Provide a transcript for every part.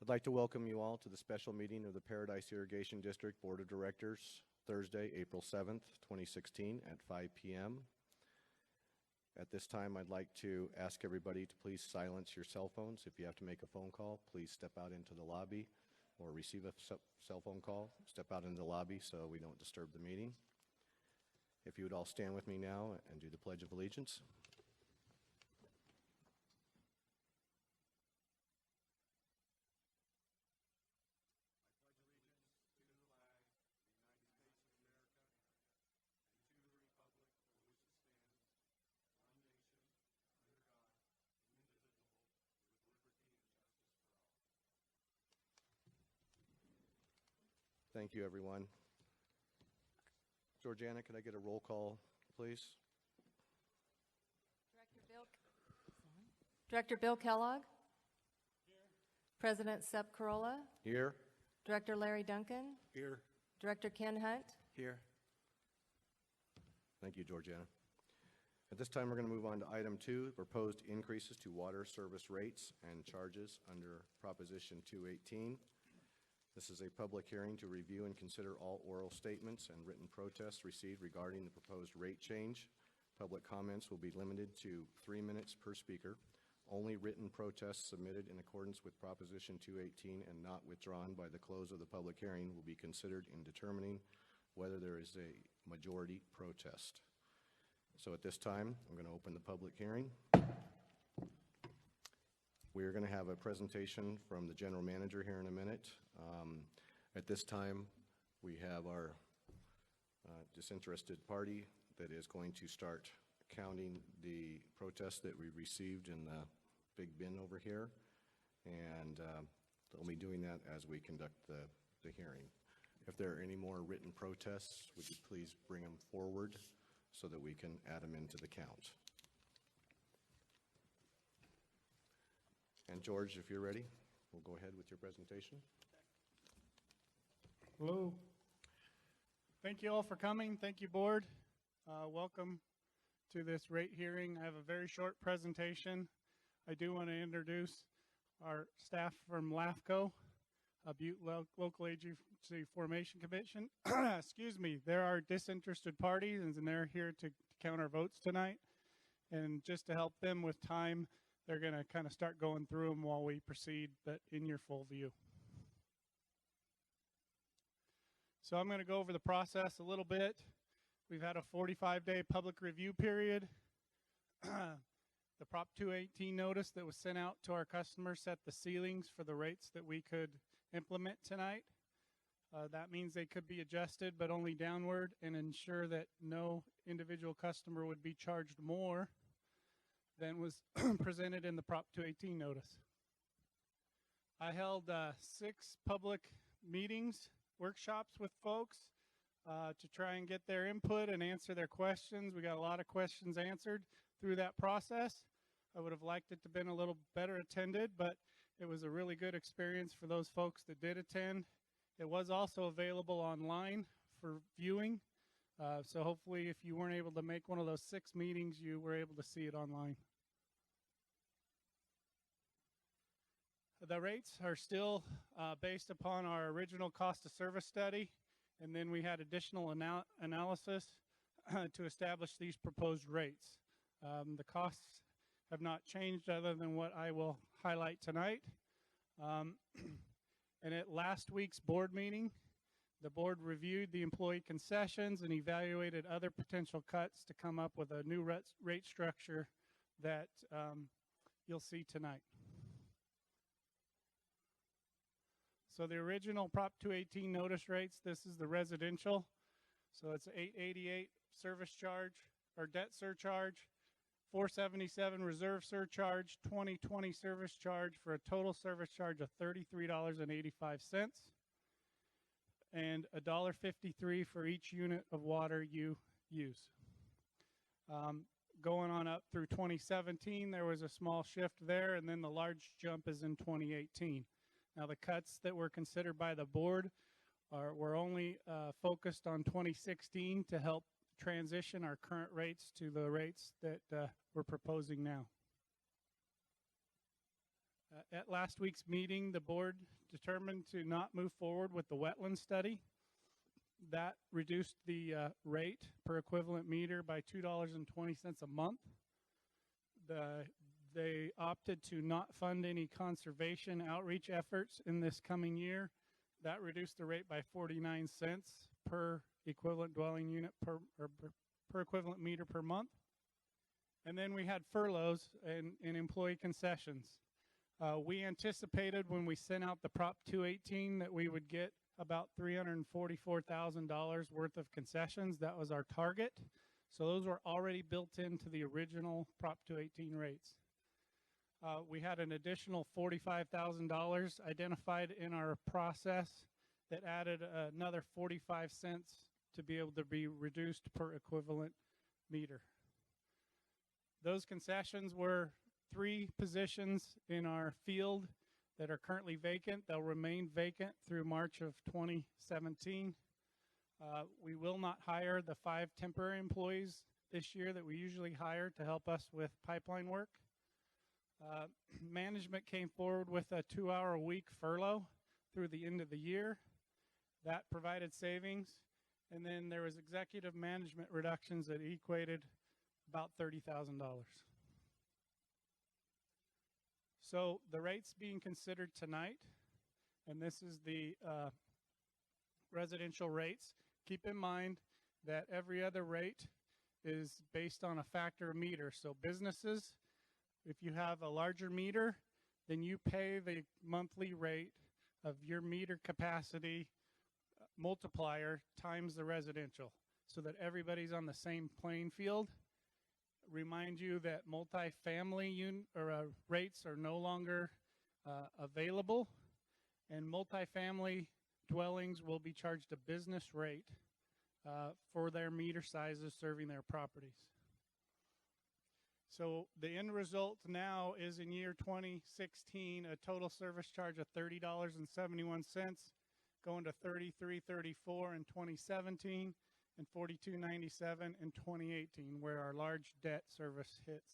I'd like to welcome you all to the special meeting of the Paradise Irrigation District Board of Directors, Thursday, April 7th, 2016 at 5 p.m. At this time, I'd like to ask everybody to please silence your cell phones. If you have to make a phone call, please step out into the lobby or receive a cell phone call. Step out into the lobby so we don't disturb the meeting. If you would all stand with me now and do the Pledge of Allegiance. Thank you, everyone. Georgiana, could I get a roll call, please? Director Bill Kellogg. Here. President Sepp Carolla. Here. Director Larry Duncan. Here. Director Ken Hunt. Here. Thank you, Georgiana. At this time, we're going to move on to item 2, proposed increases to water service rates and charges under Proposition 218. This is a public hearing to review and consider all oral statements and written protests received regarding the proposed rate change. Public comments will be limited to 3 minutes per speaker. Only written protests submitted in accordance with Proposition 218 and not withdrawn by the close of the public hearing will be considered in determining whether there is a majority protest. So at this time, I'm going to open the public hearing. We are going to have a presentation from the general manager here in a minute. At this time, we have our disinterested party that is going to start counting the protests that we received in the big bin over here, and they'll be doing that as we conduct the hearing. If there are any more written protests, would you please bring them forward so that we can add them into the count. And George, if you're ready, we'll go ahead with your presentation. Hello. Thank you all for coming. Thank you, board. Welcome to this rate hearing. I have a very short presentation. I do want to introduce our staff from LAFCO, Butte Local Agency Formation Commission. Excuse me. There are disinterested parties, and they're here to count our votes tonight. And just to help them with time, they're going to kind of start going through them while we proceed, but in your full view. So I'm going to go over the process a little bit. We've had a 45-day public review period. The Prop 218 notice that was sent out to our customers set the ceilings for the rates that we could implement tonight. That means they could be adjusted, but only downward, and ensure that no individual customer would be charged more than was presented in the Prop 218 notice. I held 6 public meetings, workshops with folks to try and get their input and answer their questions. We got a lot of questions answered through that process. I would have liked it to have been a little better attended, but it was a really good experience for those folks that did attend. It was also available online for viewing. So hopefully if you weren't able to make one of those 6 meetings, you were able to see it online. The rates are still based upon our original cost of service study, and then we had additional analysis to establish these proposed rates. The costs have not changed other than what I will highlight tonight. And at last week's board meeting, the board reviewed the employee concessions and evaluated other potential cuts to come up with a new rate structure that you'll see tonight. So the original Prop 218 notice rates, this is the residential. So it's $888 service charge or debt surcharge, $477 reserve surcharge, $2020 service charge for a total service charge of $33.85. And $1.53 for each unit of water you use. Going on up through 2017, there was a small shift there, and then the large jump is in 2018. Now the cuts that were considered by the board were only focused on 2016 to help transition our current rates to the rates that we're proposing now. At last week's meeting, the board determined to not move forward with the wetland study. That reduced the rate per equivalent meter by $2.20 a month. They opted to not fund any conservation outreach efforts in this coming year. That reduced the rate by 49 cents per equivalent dwelling unit per equivalent meter per month. And then we had furloughs and employee concessions. We anticipated when we sent out the Prop 218 that we would get about $344,000 worth of concessions. That was our target. So those were already built into the original Prop 218 rates. We had an additional $45,000 identified in our process that added another 45 cents to be able to be reduced per equivalent meter. Those concessions were 3 positions in our field that are currently vacant. They'll remain vacant through March of 2017. We will not hire the 5 temporary employees this year that we usually hire to help us with pipeline work. Management came forward with a 2-hour-a-week furlough through the end of the year. That provided savings. And then there was executive management reductions that equated about $30,000. So the rates being considered tonight, and this is the residential rates. Keep in mind that every other rate is based on a factor of meter. So businesses, if you have a larger meter, then you pay the monthly rate of your meter capacity multiplier times the residential, so that everybody's on the same playing field. Remind you that multifamily rates are no longer available, and multifamily dwellings will be charged a business rate for their meter sizes serving their properties. So the end result now is in year 2016, a total service charge of $30.71, going to $33.34 in 2017, and $42.97 in 2018, where our large debt service hits.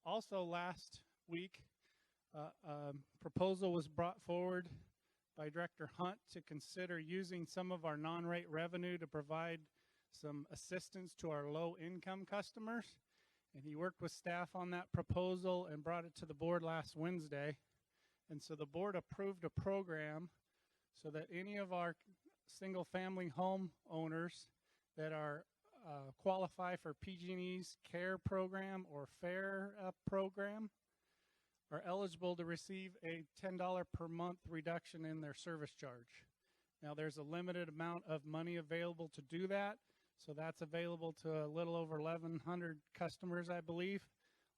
Also last week, a proposal was brought forward by Director Hunt to consider using some of our non-rate revenue to provide some assistance to our low-income customers. And he worked with staff on that proposal and brought it to the board last Wednesday. And so the board approved a program so that any of our single-family home owners that are qualify for PG&E's CARE program or FAIR program are eligible to receive a $10 per month reduction in their service charge. Now there's a limited amount of money available to do that, so that's available to a little over 1,100 customers, I believe,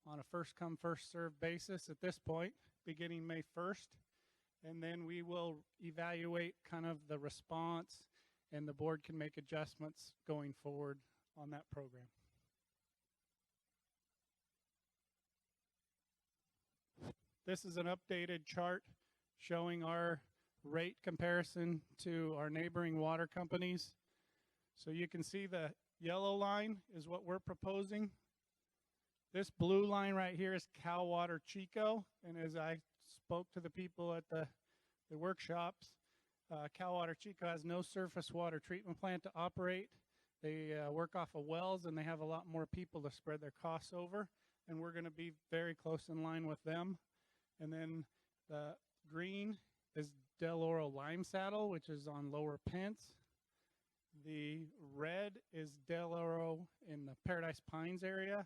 on a first-come, first-served basis at this point, beginning May 1st. And then we will evaluate kind of the response, and the board can make adjustments going forward on that program. This is an updated chart showing our rate comparison to our neighboring water companies. So you can see the yellow line is what we're proposing. This blue line right here is Cal Water Chico, and as I spoke to the people at the workshops, Cal Water Chico has no surface water treatment plant to operate. They work off of wells, and they have a lot more people to spread their costs over, and we're going to be very close in line with them. And then the green is Del Oro Lime Saddle, which is on Lower Pence. The red is Del Oro in the Paradise Pines area,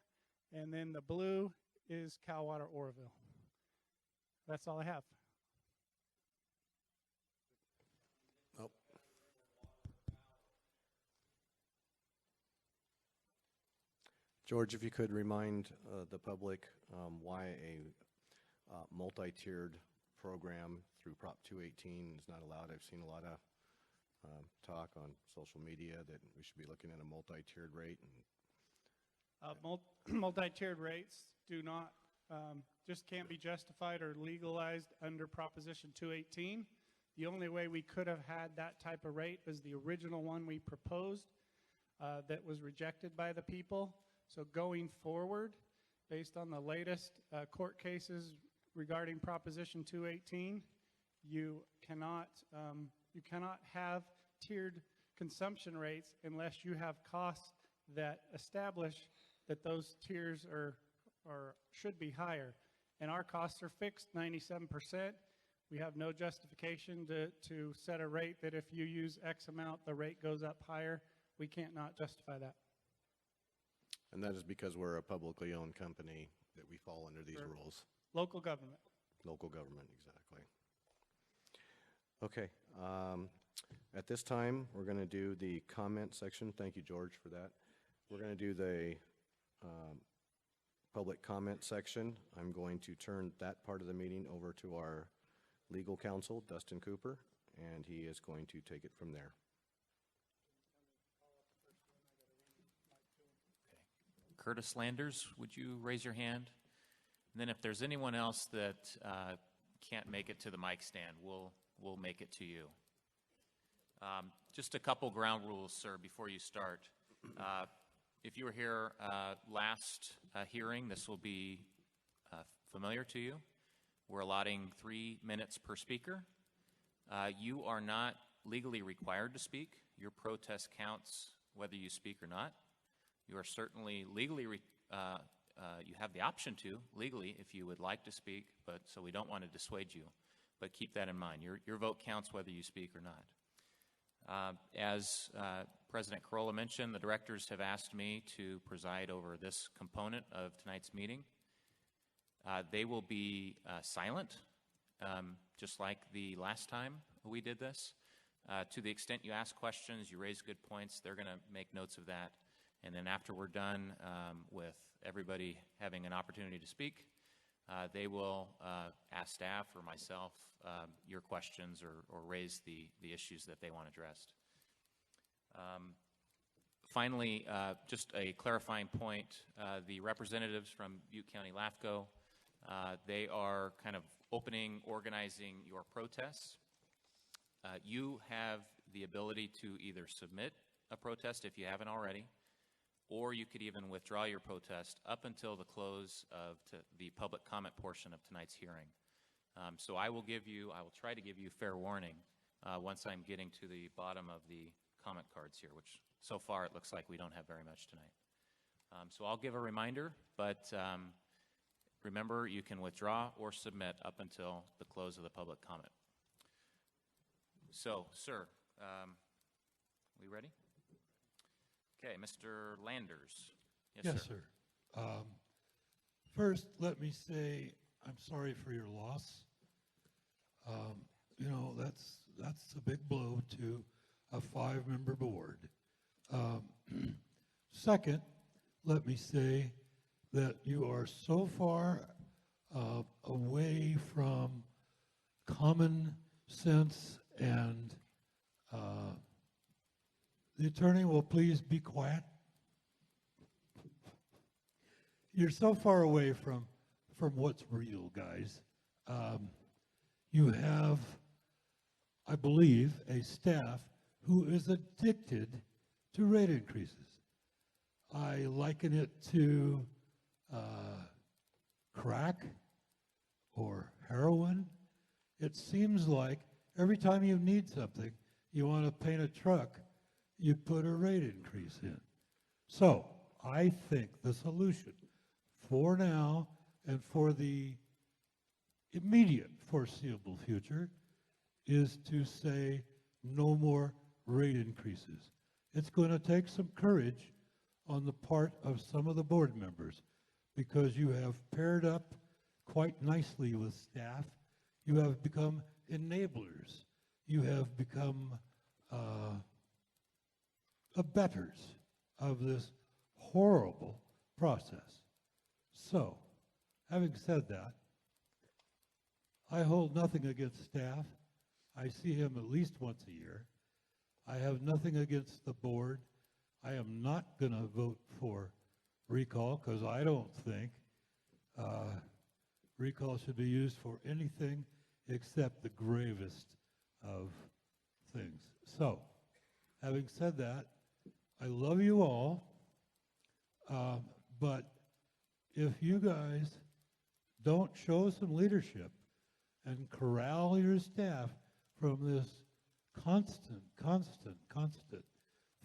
and then the blue is Cal Water Oroville. That's all I have. Oh. George, if you could remind the public why a multi-tiered program through Prop 218 is not allowed. I've seen a lot of talk on social media that we should be looking at a multi-tiered rate. Multi-tiered rates do not, just can't be justified or legalized under Proposition 218. The only way we could have had that type of rate is the original one we proposed that was rejected by the people. So going forward, based on the latest court cases regarding Proposition 218, you cannot have tiered consumption rates unless you have costs that establish that those tiers should be higher. And our costs are fixed 97%. We have no justification to set a rate that if you use X amount, the rate goes up higher. We can't not justify that. And that is because we're a publicly owned company that we fall under these Sure. rules. Local government. Local government, exactly. Okay. At this time, we're going to do the comment section. Thank you, George, for that. We're going to do the public comment section. I'm going to turn that part of the meeting over to our legal counsel, Dustin Cooper, and he is going to take it from there. Curtis Landers, would you raise your hand? And then if there's anyone else that can't make it to the mic stand, we'll make it to you. Just a couple ground rules, sir, before you start. If you were here last hearing, this will be familiar to you. We're allotting 3 minutes per speaker. You are not legally required to speak. Your protest counts whether you speak or not. You are certainly legally, you have the option to, legally, if you would like to speak, but so we don't want to dissuade you. But keep that in mind. Your vote counts whether you speak or not. As President Carolla mentioned, the directors have asked me to preside over this component of tonight's meeting. They will be silent, just like the last time we did this. To the extent you ask questions, you raise good points, they're going to make notes of that. And then after we're done with everybody having an opportunity to speak, they will ask staff or myself your questions or raise the issues that they want addressed. Finally, just a clarifying point, the representatives from Butte County LAFCO, they are kind of organizing your protests. You have the ability to either submit a protest if you haven't already, or you could even withdraw your protest up until the close of the public comment portion of tonight's hearing. So I will try to give you fair warning once I'm getting to the bottom of the comment cards here, which so far it looks like we don't have very much tonight. So I'll give a reminder, but remember you can withdraw or submit up until the close of the public comment. So, sir, we ready? Okay, Mr. Landers. Yes, sir. First, let me say I'm sorry for your loss. You know, that's a big blow to a 5-member board. Second, let me say that you are so far away from common sense and the attorney will please be quiet. You're so far away from what's real, guys. You have, I believe, a staff who is addicted to rate increases. I liken it to crack or heroin. It seems like every time you need something, you want to paint a truck, you put a rate increase in. So I think the solution for now and for the immediate foreseeable future is to say no more rate increases. It's going to take some courage on the part of some of the board members because you have paired up quite nicely with staff. You have become enablers. You have become abettors of this horrible process. So, having said that, I hold nothing against staff. I see him at least once a year. I have nothing against the board. I am not going to vote for recall because I don't think recall should be used for anything except the gravest of things. So, having said that, I love you all, but if you guys don't show some leadership and corral your staff from this constant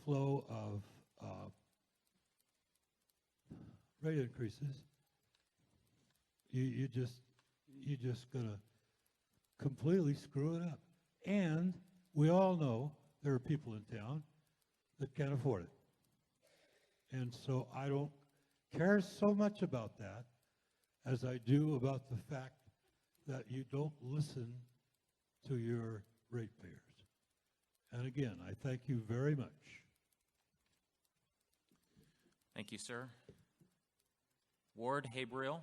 flow of rate increases, you just gonna completely screw it up. And we all know there are people in town that can't afford it. And so I don't care so much about that as I do about the fact that you don't listen to your ratepayers. And again, I thank you very much. Thank you, sir. Ward Habriel,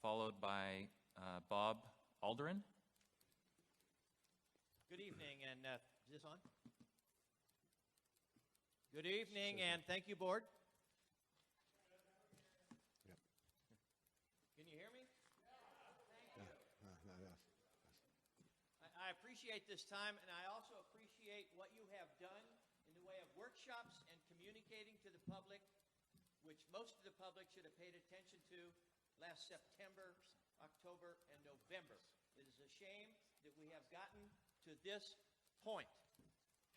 followed by Bob Alderin. Good evening, and is this on? Good evening, and thank you, Board. Yep. Can you hear me? Thank you. I appreciate this time, and I also appreciate what you have done in the way of workshops and communicating to the public, which most of the public should have paid attention to last September, October, and November. It is a shame that we have gotten to this point.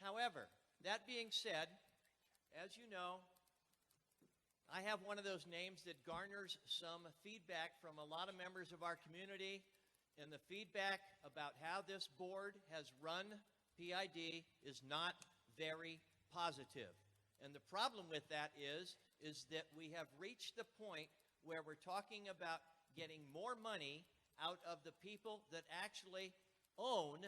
However, that being said, as you know, I have one of those names that garners some feedback from a lot of members of our community, and the feedback about how this board has run PID is not very positive. And the problem with that is that we have reached the point where we're talking about getting more money out of the people that actually own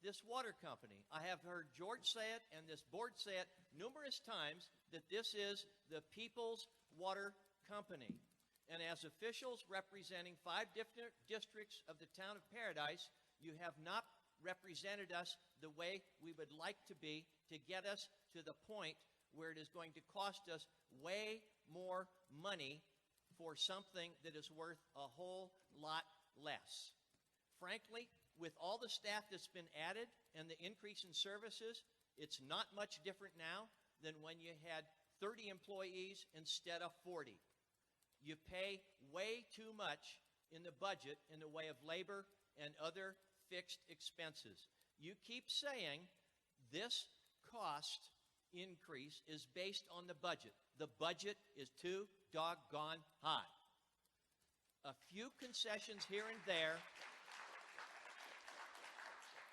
this water company. I have heard George say it and this board say it numerous times that this is the People's Water Company. And as officials representing 5 different districts of the town of Paradise, you have not represented us the way we would like to be to get us to the point where it is going to cost us way more money for something that is worth a whole lot less. Frankly, with all the staff that's been added and the increase in services, it's not much different now than when you had 30 employees instead of 40. You pay way too much in the budget in the way of labor and other fixed expenses. You keep saying this cost increase is based on the budget. The budget is too doggone high. A few concessions here and there.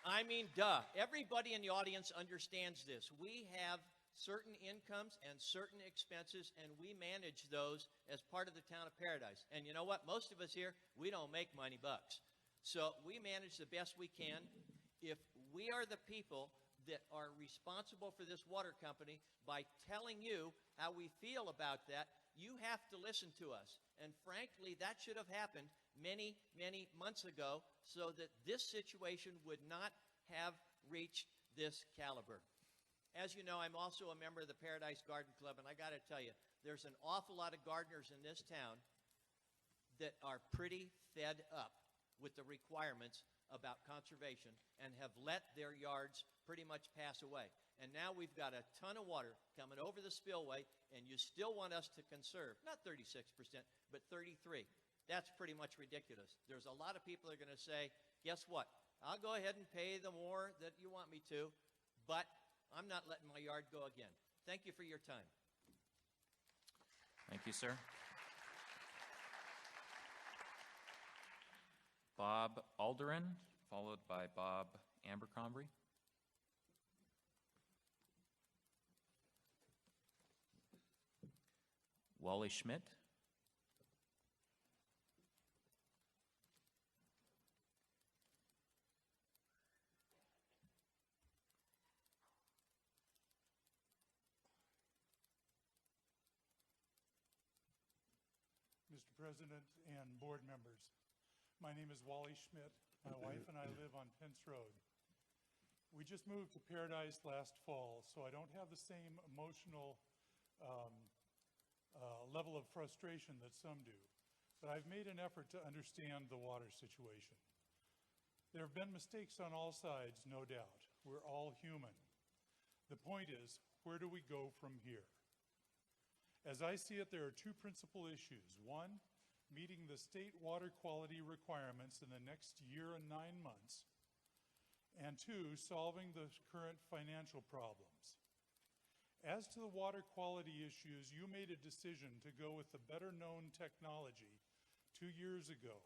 I mean, duh. Everybody in the audience understands this. We have certain incomes and certain expenses, and we manage those as part of the town of Paradise. And you know what? Most of us here, we don't make money bucks. So we manage the best we can. If we are the people that are responsible for this water company, by telling you how we feel about that, you have to listen to us. And frankly, that should have happened many, many months ago so that this situation would not have reached this caliber. As you know, I'm also a member of the Paradise Garden Club, and I got to tell you, there's an awful lot of gardeners in this town that are pretty fed up with the requirements about conservation and have let their yards pretty much pass away. And now we've got a ton of water coming over the spillway, and you still want us to conserve, not 36%, but 33%. That's pretty much ridiculous. There's a lot of people that are going to say, guess what? I'll go ahead and pay the more that you want me to, but I'm not letting my yard go again. Thank you for your time. Thank you, sir. Bob Alderin, followed by Bob Abercrombie. Wally Schmidt. Mr. President and board members, my name is Wally Schmidt. My wife and I live on Pence Road. We just moved to Paradise last fall, so I don't have the same emotional level of frustration that some do. But I've made an effort to understand the water situation. There have been mistakes on all sides, no doubt. We're all human. The point is, where do we go from here? As I see it, there are 2 principal issues. One, meeting the state water quality requirements in the next year and 9 months, and 2, solving the current financial problems. As to the water quality issues, you made a decision to go with the better-known technology 2 years ago.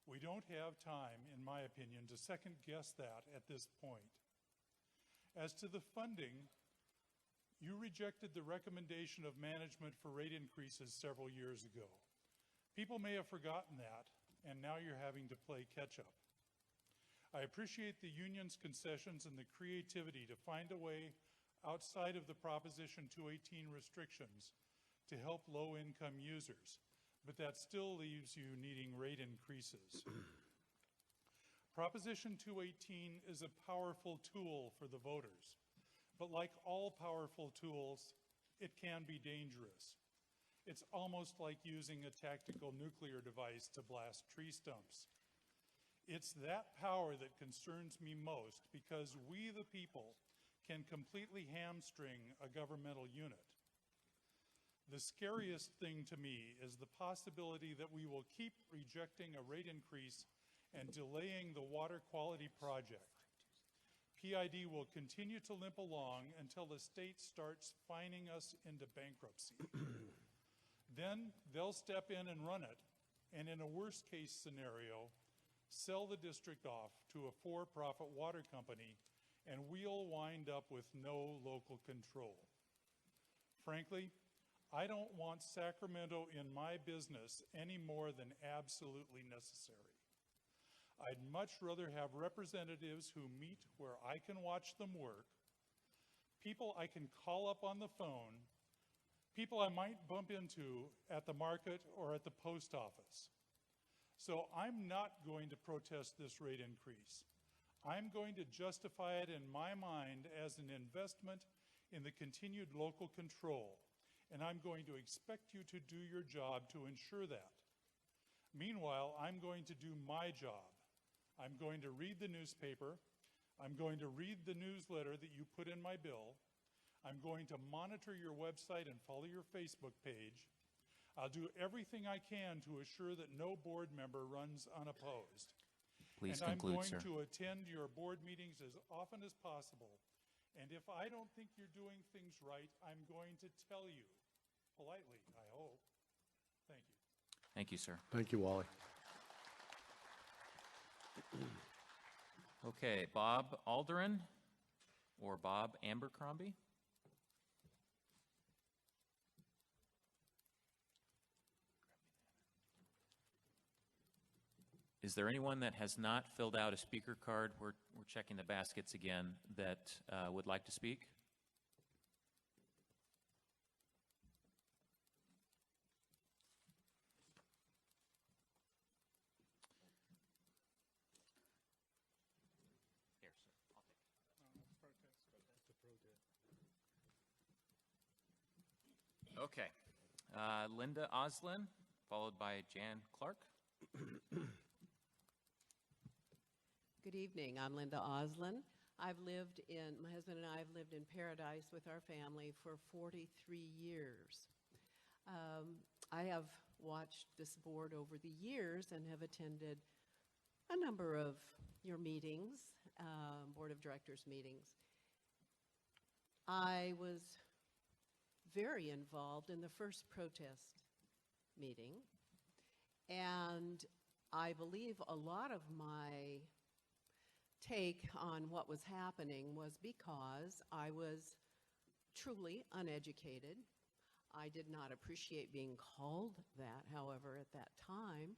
We don't have time, in my opinion, to second-guess that at this point. As to the funding, you rejected the recommendation of management for rate increases several years ago. People may have forgotten that, and now you're having to play catch-up. I appreciate the union's concessions and the creativity to find a way outside of the Proposition 218 restrictions to help low-income users, but that still leaves you needing rate increases. Proposition 218 is a powerful tool for the voters, but like all powerful tools, it can be dangerous. It's almost like using a tactical nuclear device to blast tree stumps. It's that power that concerns me most, because we, the people, can completely hamstring a governmental unit. The scariest thing to me is the possibility that we will keep rejecting a rate increase and delaying the water quality project. PID will continue to limp along until the state starts fining us into bankruptcy. Then they'll step in and run it, and in a worst-case scenario, sell the district off to a for-profit water company, and we'll wind up with no local control. Frankly, I don't want Sacramento in my business any more than absolutely necessary. I'd much rather have representatives who meet where I can watch them work, people I can call up on the phone, people I might bump into at the market or at the post office. So I'm not going to protest this rate increase. I'm going to justify it in my mind as an investment in the continued local control, and I'm going to expect you to do your job to ensure that. Meanwhile, I'm going to do my job. I'm going to read the newspaper. I'm going to read the newsletter that you put in my bill. I'm going to monitor your website and follow your Facebook page. I'll do everything I can to assure that no board member runs unopposed. Please And conclude, I'm sir. going to attend your board meetings as often as possible. And if I don't think you're doing things right, I'm going to tell you, politely, I hope. Thank you. Thank you, sir. Thank you, Wally. Okay, Bob Alderin or Bob Abercrombie? Is there anyone that has not filled out a speaker card? We're checking the baskets again that would like to speak. Here, sir. I'll take it. Okay. Linda Oslin, followed by Jan Clark. Good evening. I'm Linda Oslin. My husband and I have lived in Paradise with our family for 43 years. I have watched this board over the years and have attended a number of your meetings, board of directors meetings. I was very involved in the first protest meeting, and I believe a lot of my take on what was happening was because I was truly uneducated. I did not appreciate being called that, however, at that time,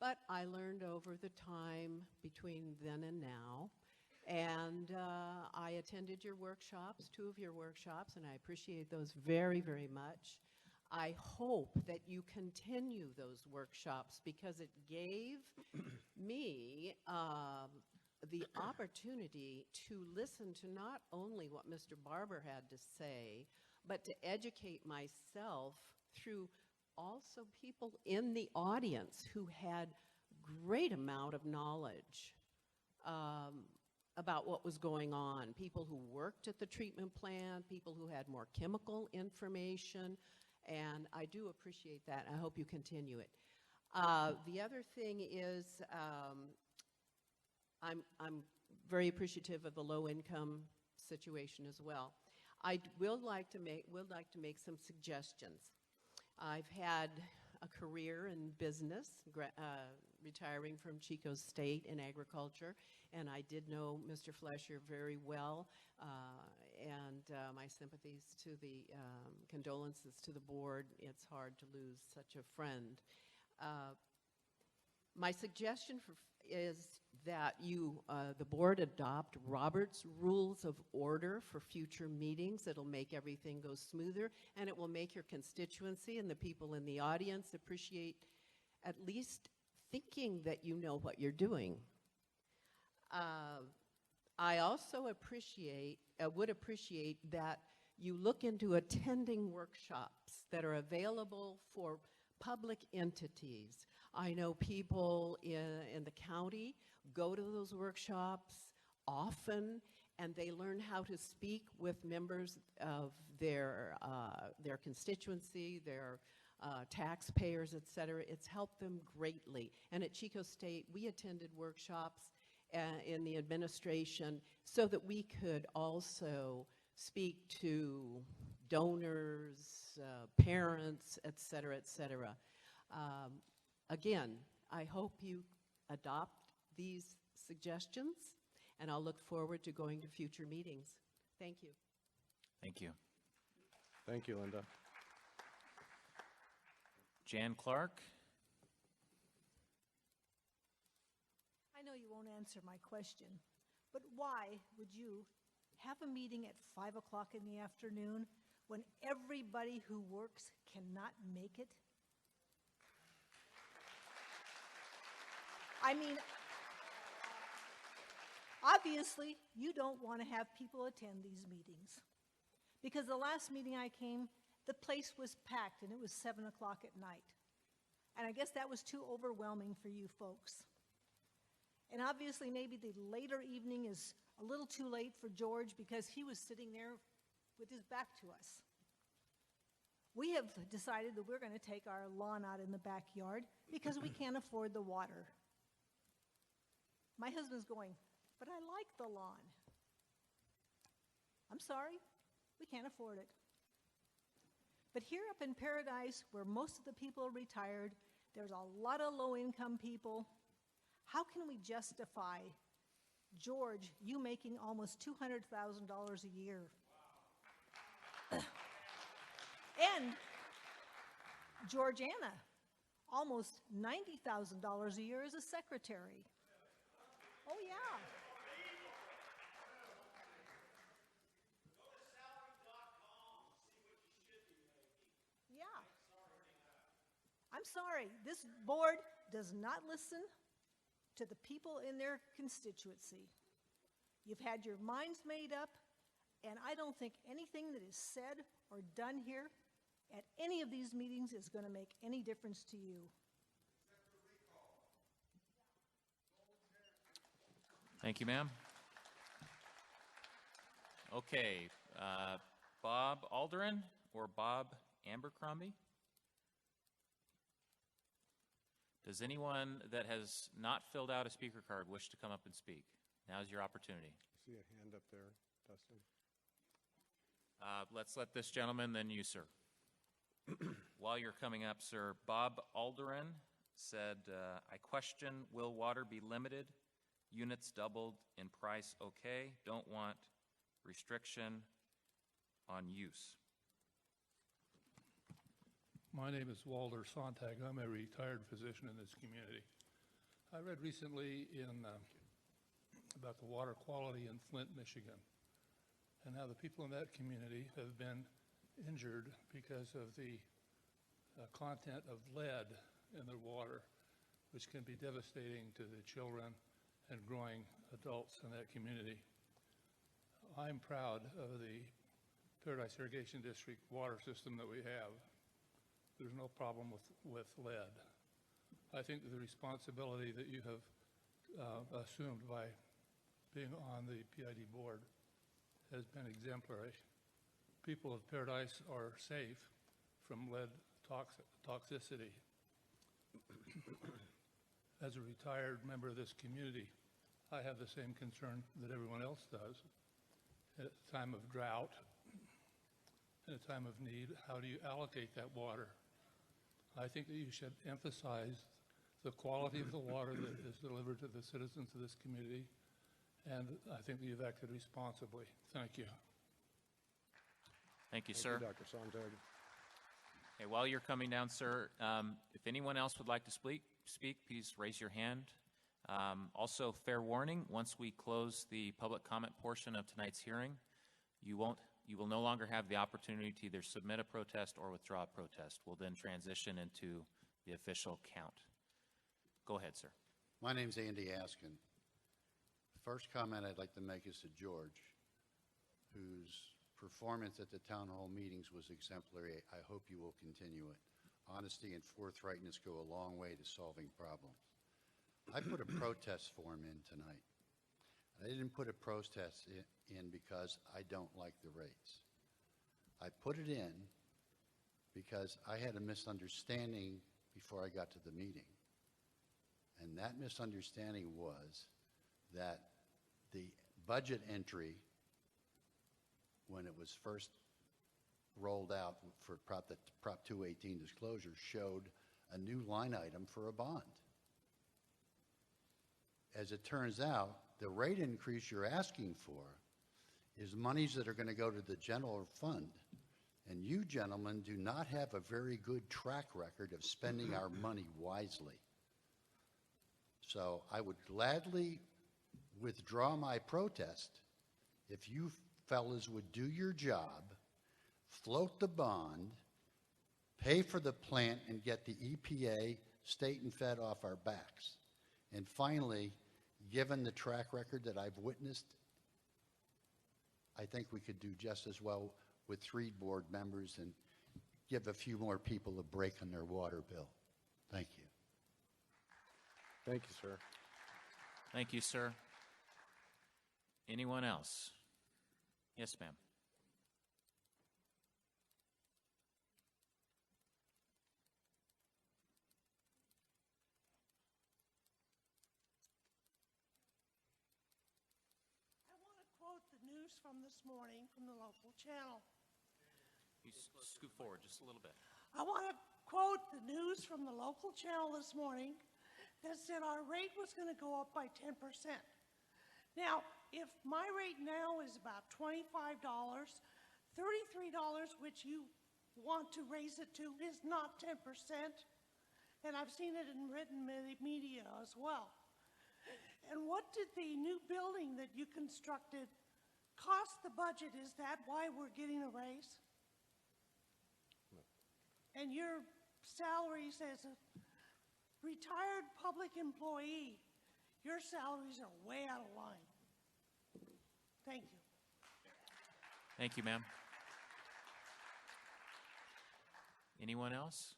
but I learned over the time between then and now, and I attended your workshops, 2 of your workshops, and I appreciate those very, very much. I hope that you continue those workshops because it gave me the opportunity to listen to not only what Mr. Barber had to say, but to educate myself through also people in the audience who had great amount of knowledge about what was going on. People who worked at the treatment plant, people who had more chemical information, and I do appreciate that. I hope you continue it. The other thing is, I'm very appreciative of the low-income situation as well. Would like to make some suggestions. I've had a career in business, retiring from Chico State in agriculture, and I did know Mr. Flesher very well, and my sympathies to the condolences to the board. It's hard to lose such a friend. My suggestion is that the board adopt Robert's Rules of Order for future meetings. It'll make everything go smoother, and it will make your constituency and the people in the audience appreciate at least thinking that you know what you're doing. I also would appreciate that you look into attending workshops that are available for public entities. I know people in the county go to those workshops often, and they learn how to speak with members of their constituency, their taxpayers, et cetera. It's helped them greatly. And at Chico State, we attended workshops in the administration so that we could also speak to donors, parents, et cetera, et cetera. Again, I hope you adopt these suggestions, and I'll look forward to going to future meetings. Thank you. Thank you. Thank you, Linda. Jan Clark? I know you won't answer my question, but why would you have a meeting at 5 o'clock in the afternoon when everybody who works cannot make it? I mean, obviously, you don't want to have people attend these meetings, because the last meeting I came, the place was packed, and it was 7 o'clock at night. And I guess that was too overwhelming for you folks. And obviously, maybe the later evening is a little too late for George, because he was sitting there with his back to us. We have decided that we're going to take our lawn out in the backyard because we can't afford the water. My husband's going, but I like the lawn. I'm sorry, we can't afford it. But here up in Paradise, where most of the people are retired, there's a lot of low-income people. How can we justify, George, you making almost $200,000 a year? And Georgiana, almost $90,000 a year as a secretary. Oh, yeah. Yeah. I'm sorry, this board does not listen to the people in their constituency. You've had your minds made up, and I don't think anything that is said or done here at any of these meetings is going to make any difference to you. Thank you, ma'am. Okay, Bob Alderin or Bob Abercrombie? Does anyone that has not filled out a speaker card wish to come up and speak? Now's your opportunity. See a hand up there, Dustin? Let's let this gentleman, then you, sir. While you're coming up, sir, Bob Alderin said, I question, will water be limited? Units doubled in price, okay. Don't want restriction on use. My name is Walter Sontag. I'm a retired physician in this community. I read recently about the water quality in Flint, Michigan, and how the people in that community have been injured because of the content of lead in their water, which can be devastating to the children and growing adults in that community. I'm proud of the Paradise Irrigation District water system that we have. There's no problem with lead. I think that the responsibility that you have assumed by being on the PID board has been exemplary. People of Paradise are safe from lead toxicity. As a retired member of this community, I have the same concern that everyone else does. At a time of drought, at a time of need, how do you allocate that water? I think that you should emphasize the quality of the water that is delivered to the citizens of this community, and I think that you've acted responsibly. Thank you. Thank you, Thank sir. you, Dr. Sontag. Okay, while you're coming down, sir, if anyone else would like to speak, please raise your hand. Also, fair warning, once we close the public comment portion of tonight's hearing, you will no longer have the opportunity to either submit a protest or withdraw a protest. We'll then transition into the official count. Go ahead, sir. My name's Andy Askin. First comment I'd like to make is to George, whose performance at the town hall meetings was exemplary. I hope you will continue it. Honesty and forthrightness go a long way to solving problems. I put a protest form in tonight. I didn't put a protest in because I don't like the rates. I put it in because I had a misunderstanding before I got to the meeting. And that misunderstanding was that the budget entry, when it was first rolled out for Prop 218 disclosure, showed a new line item for a bond. As it turns out, the rate increase you're asking for is monies that are going to go to the general fund. And you gentlemen do not have a very good track record of spending our money wisely. So I would gladly withdraw my protest if you fellas would do your job, float the bond, pay for the plant, and get the EPA, state and fed off our backs. And finally, given the track record that I've witnessed, I think we could do just as well with 3 board members and give a few more people a break on their water bill. Thank you. Thank you, sir. Thank you, sir. Anyone else? Yes, ma'am. I want to quote the news from this morning from the local channel. You scoot forward just a little bit. I want to quote the news from the local channel this morning that said our rate was going to go up by 10%. Now, if my rate now is about $25, $33, which you want to raise it to, is not 10%, and I've seen it in written media as well. And what did the new building that you constructed cost the budget? Is that why we're getting a raise? No. And your salaries as a retired public employee, your salaries are way out of line. Thank you. Thank you, ma'am. Anyone else?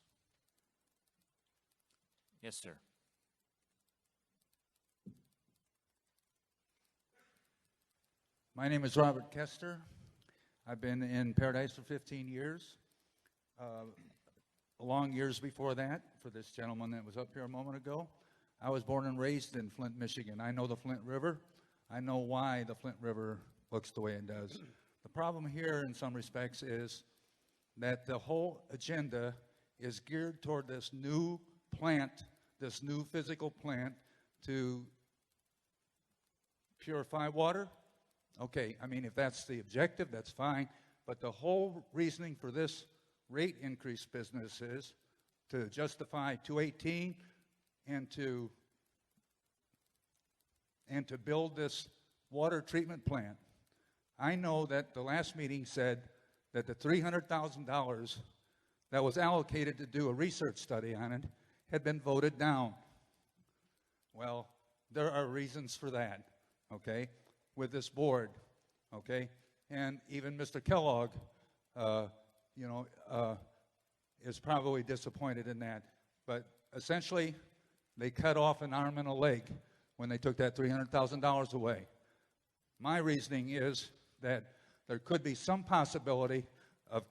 Yes, sir. My name is Robert Kester. I've been in Paradise for 15 years. Long years before that, for this gentleman that was up here a moment ago. I was born and raised in Flint, Michigan. I know the Flint River. I know why the Flint River looks the way it does. The problem here, in some respects, is that the whole agenda is geared toward this new plant, this new physical plant to purify water. Okay, I mean, if that's the objective, that's fine. But the whole reasoning for this rate increase business is to justify 218 and to build this water treatment plant. I know that the last meeting said that the $300,000 that was allocated to do a research study on it had been voted down. Well, there are reasons for that, okay, with this board, okay? And even Mr. Kellogg, is probably disappointed in that. But essentially, they cut off an arm and a leg when they took that $300,000 away. My reasoning is that there could be some possibility of,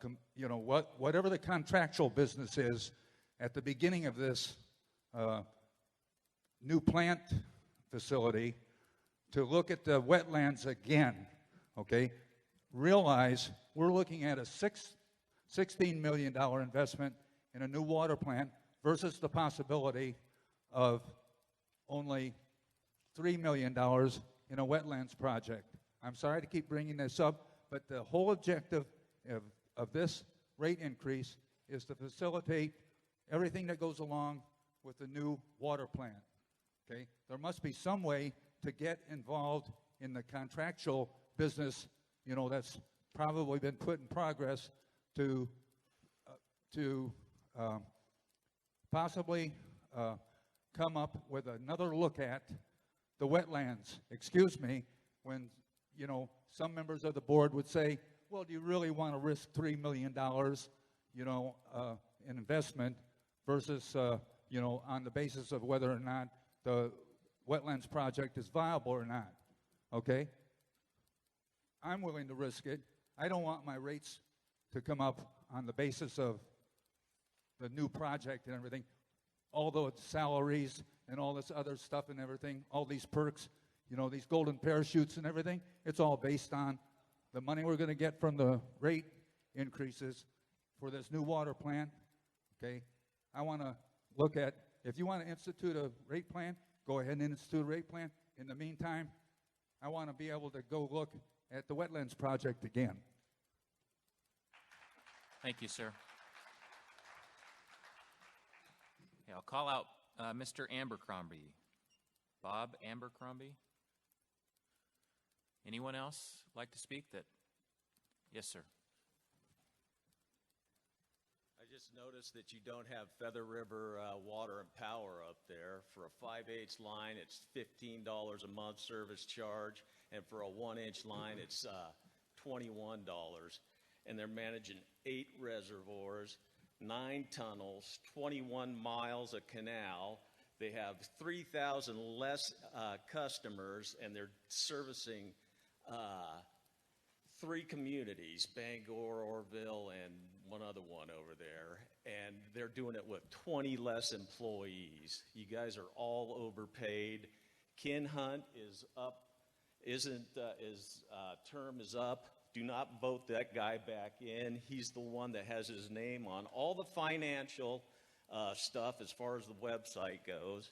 whatever the contractual business is at the beginning of this new plant facility to look at the wetlands again, okay? Realize we're looking at a $16 million investment in a new water plant versus the possibility of only $3 million in a wetlands project. I'm sorry to keep bringing this up, but the whole objective of this rate increase is to facilitate everything that goes along with the new water plant. Okay? There must be some way to get involved in the contractual business, you know, that's probably been put in progress to possibly come up with another look at the wetlands. Excuse me, when, you know, some members of the board would say, well, do you really want to risk $3 million, you know, in investment versus, you know, on the basis of whether or not the wetlands project is viable or not, okay? I'm willing to risk it. I don't want my rates to come up on the basis of the new project and everything, although it's salaries and all this other stuff and everything, all these perks, you know, these golden parachutes and everything, it's all based on the money we're going to get from the rate increases for this new water plant, okay? I want to look at, if you want to institute a rate plan, go ahead and institute a rate plan. In the meantime, I want to be able to go look at the wetlands project again. Thank you, sir. Okay, I'll call out Mr. Abercrombie. Bob Abercrombie. Anyone else like to speak? Yes, sir. I just noticed that you don't have Feather River Water and Power up there. For a 5/8 line, it's $15 a month service charge, and for a 1-inch line, it's $21. And they're managing 8 reservoirs, 9 tunnels, 21 miles of canal. They have 3,000 less customers, and they're servicing 3 communities, Bangor, Orville, and one other one over there. And they're doing it with 20 less employees. You guys are all overpaid. Ken Hunt is up, his term is up. Do not vote that guy back in. He's the one that has his name on all the financial stuff as far as the website goes.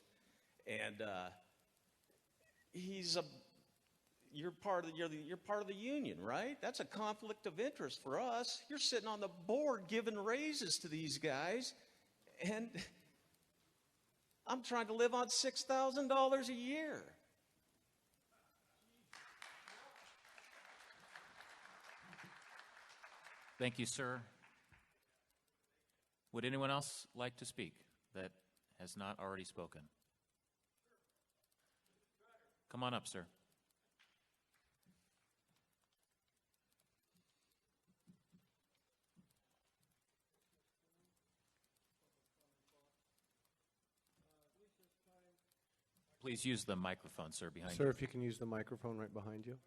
And you're part of the union, right? That's a conflict of interest for us. You're sitting on the board giving raises to these guys, and I'm trying to live on $6,000 a year. Thank you, sir. Would anyone else like to speak that has not already spoken? Come on up, sir. Please use the microphone, sir, behind you. Sir, if you can use the microphone right behind you.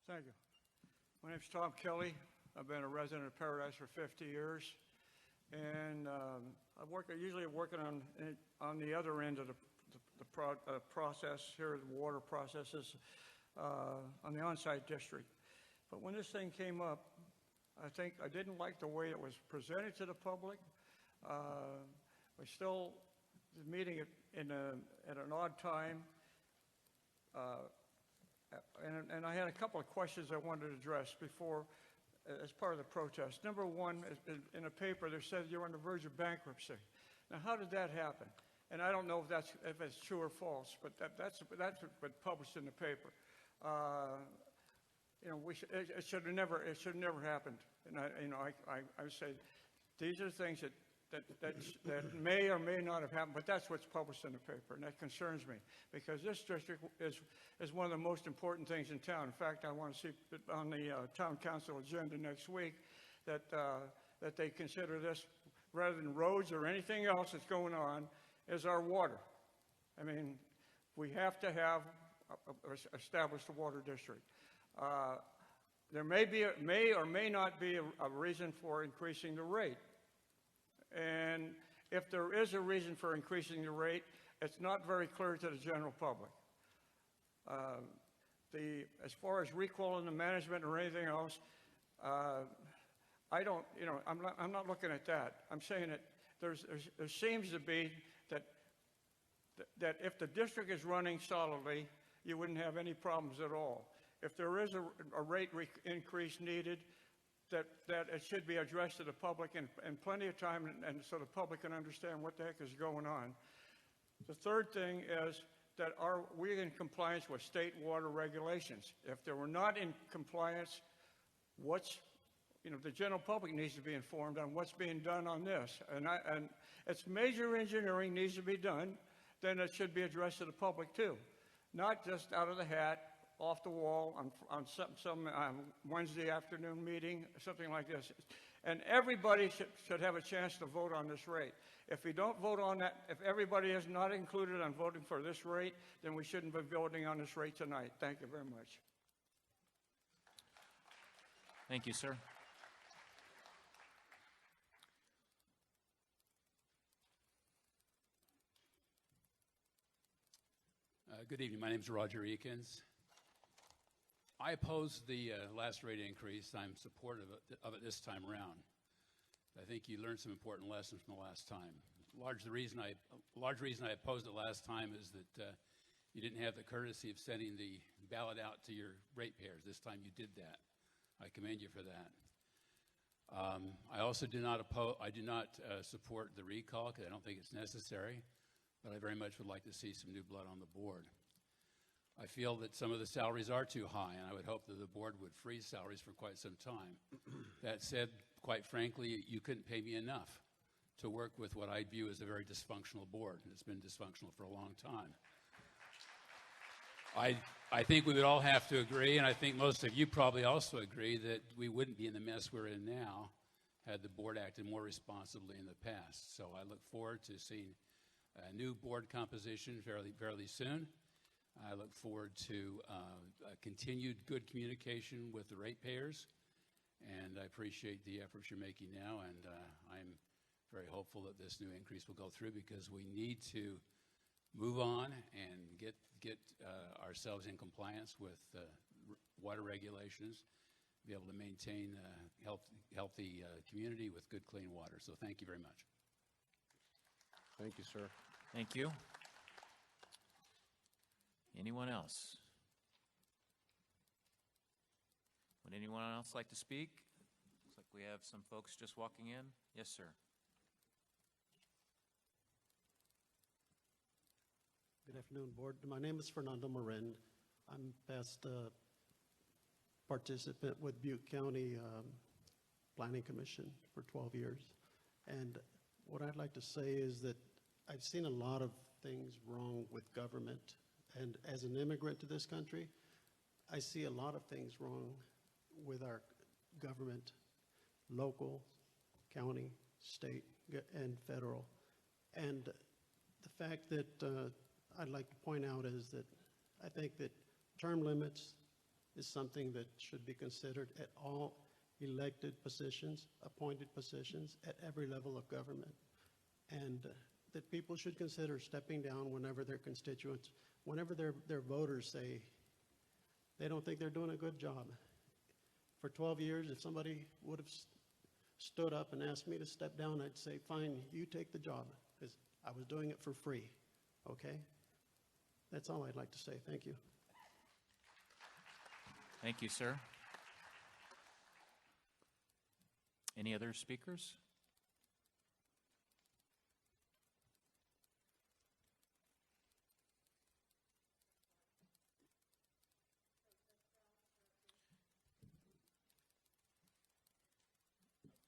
Thank you. My name's Tom Kelly. I've been a resident of Paradise for 50 years, and I usually working on the other end of the process here, the water processes on the on-site district. But when this thing came up, I think I didn't like the way it was presented to the public. We still meeting at an odd time. And I had a couple of questions I wanted to address before, as part of the protest. Number one, in a paper, they said you're on the verge of bankruptcy. Now, how did that happen? And I don't know if it's true or false, but that's what's published in the paper. You know, it should have never happened. And I would say these are things that may or may not have happened, but that's what's published in the paper, and that concerns me, because this district is one of the most important things in town. In fact, I want to see it on the town council agenda next week that they consider this, rather than roads or anything else that's going on, is our water. I mean, we have to have established a water district. There may or may not be a reason for increasing the rate. And if there is a reason for increasing the rate, it's not very clear to the general public. As far as recall in the management or anything else, I don't, I'm not looking at that. I'm saying that there seems to be that if the district is running solidly, you wouldn't have any problems at all. If there is a rate increase needed, that it should be addressed to the public in plenty of time, and so the public can understand what the heck is going on. The third thing is that are we in compliance with state water regulations? If they were not in compliance, the general public needs to be informed on what's being done on this. And it's major engineering needs to be done, then it should be addressed to the public too. Not just out of the hat, off the wall on some Wednesday afternoon meeting, something like this. And everybody should have a chance to vote on this rate. If we don't vote on that, if everybody is not included on voting for this rate, then we shouldn't be voting on this rate tonight. Thank you very much. Thank you, sir. Good evening. My name is Roger Eakins. I opposed the last rate increase. I'm supportive of it this time around. I think you learned some important lessons from the last time. Large reason I opposed it last time is that you didn't have the courtesy of sending the ballot out to your ratepayers. This time you did that. I commend you for that. I also do not support the recall because I don't think it's necessary, but I very much would like to see some new blood on the board. I feel that some of the salaries are too high, and I would hope that the board would freeze salaries for quite some time. That said, quite frankly, you couldn't pay me enough to work with what I view as a very dysfunctional board. It's been dysfunctional for a long time. I think we would all have to agree, and I think most of you probably also agree, that we wouldn't be in the mess we're in now had the board acted more responsibly in the past. So I look forward to seeing a new board composition fairly soon. I look forward to continued good communication with the ratepayers, and I appreciate the efforts you're making now, and I'm very hopeful that this new increase will go through because we need to move on and get ourselves in compliance with water regulations, be able to maintain a healthy community with good, clean water. So thank you very much. Thank you, sir. Thank you. Anyone else? Would anyone else like to speak? Looks like we have some folks just walking in. Yes, sir. Good afternoon, board. My name is Fernando Marin. I'm past participant with Butte County Planning Commission for 12 years. And what I'd like to say is that I've seen a lot of things wrong with government. And as an immigrant to this country, I see a lot of things wrong with our government, local, county, state, and federal. And the fact that I'd like to point out is that I think that term limits is something that should be considered at all elected positions, appointed positions at every level of government. And that people should consider stepping down whenever their constituents, whenever their voters say they don't think they're doing a good job. For 12 years, if somebody would have stood up and asked me to step down, I'd say, fine, you take the job, because I was doing it for free, okay? That's all I'd like to say. Thank you. Thank you, sir. Any other speakers?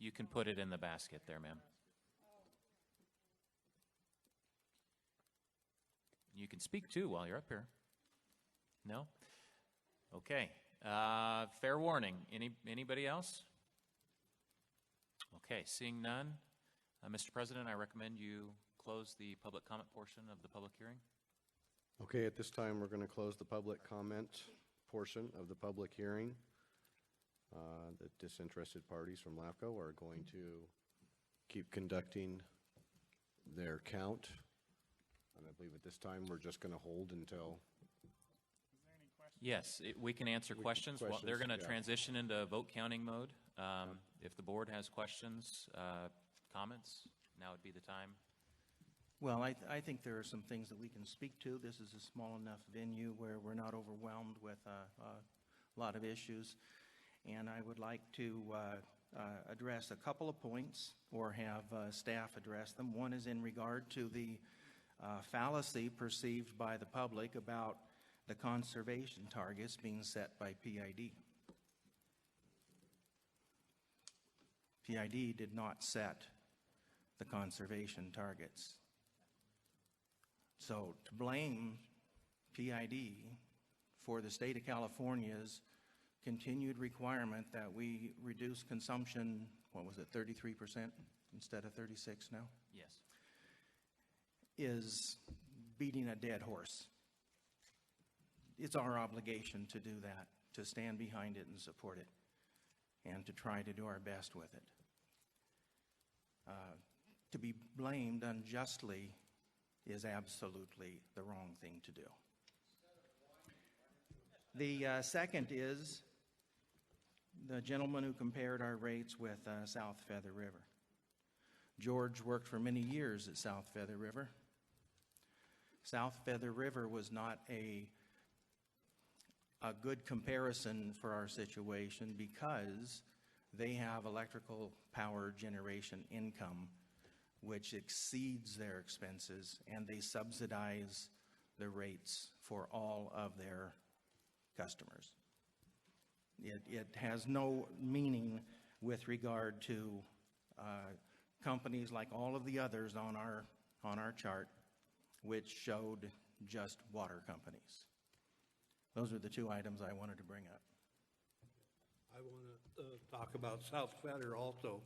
You can put it in the basket there, ma'am. You can speak too while you're up here. No? Okay. Fair warning. Anybody else? Okay, seeing none. Mr. President, I recommend you close the public comment portion of the public hearing. Okay, at this time, we're going to close the public comment portion of the public hearing. The disinterested parties from LAFCO are going to keep conducting their count. And I believe at this time, we're just going to hold until. Yes, we can answer questions. Well, they're going to yeah. transition into vote counting mode. If the board has questions, comments, now would be the time. Well, I think there are some things that we can speak to. This is a small enough venue where we're not overwhelmed with a lot of issues. And I would like to address a couple of points or have staff address them. One is in regard to the fallacy perceived by the public about the conservation targets being set by PID. PID did not set the conservation targets. So to blame PID for the state of California's continued requirement that we reduce consumption, what was it, 33% instead of 36 now? Yes. Is beating a dead horse. It's our obligation to do that, to stand behind it and support it, and to try to do our best with it. To be blamed unjustly is absolutely the wrong thing to do. The second is the gentleman who compared our rates with South Feather River. George worked for many years at South Feather River. South Feather River was not a good comparison for our situation because they have electrical power generation income which exceeds their expenses, and they subsidize the rates for all of their customers. It has no meaning with regard to companies like all of the others on our chart, which showed just water companies. Those are the two items I wanted to bring up. I want to talk about South Feather also,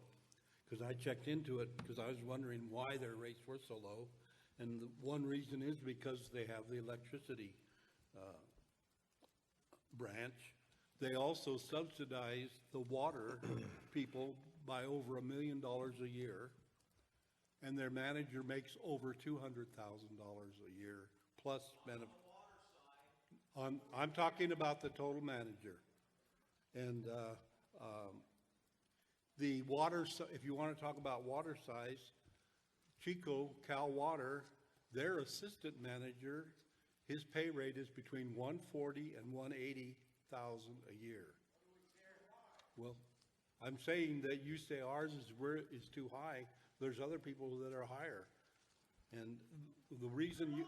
because I checked into it because I was wondering why their rates were so low. And the one reason is because they have the electricity branch. They also subsidize the water people by over $1 million a year. And their manager makes over $200,000 a year plus benefit. I'm talking about the total manager. And the water, if you want to talk about water size, Chico, Cal Water, their assistant manager, his pay rate is between $140,000 and $180,000 a year. Well, I'm saying that you say ours is too high. There's other people that are higher. And the reason you...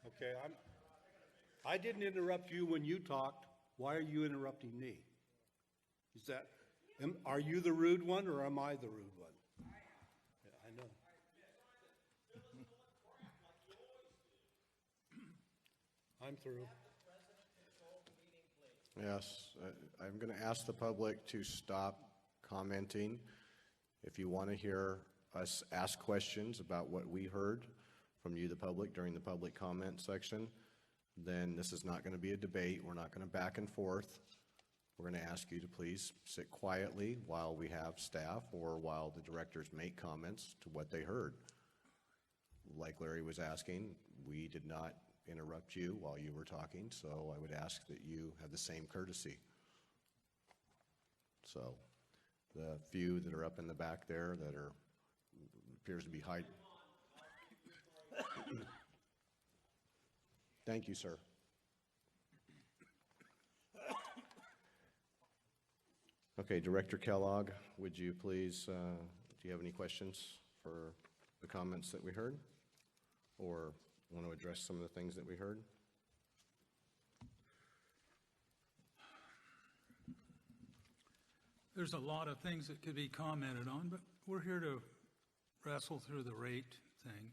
Okay, I didn't interrupt you when you talked. Why are you interrupting me? Are you the rude one or am I the rude one? Yeah, I know. I'm through. Yes, I'm going to ask the public to stop commenting. If you want to hear us ask questions about what we heard from you, the public, during the public comment section, then this is not going to be a debate. We're not going to back and forth. We're going to ask you to please sit quietly while we have staff or while the directors make comments to what they heard. Like Larry was asking, we did not interrupt you while you were talking, so I would ask that you have the same courtesy. So the few that are up in the back there that are, appears to be hiding. Thank you, sir. Okay, Director Kellogg, would you please, do you have any questions for the comments that we heard? Or want to address some of the things that we heard? There's a lot of things that could be commented on, but we're here to wrestle through the rate thing.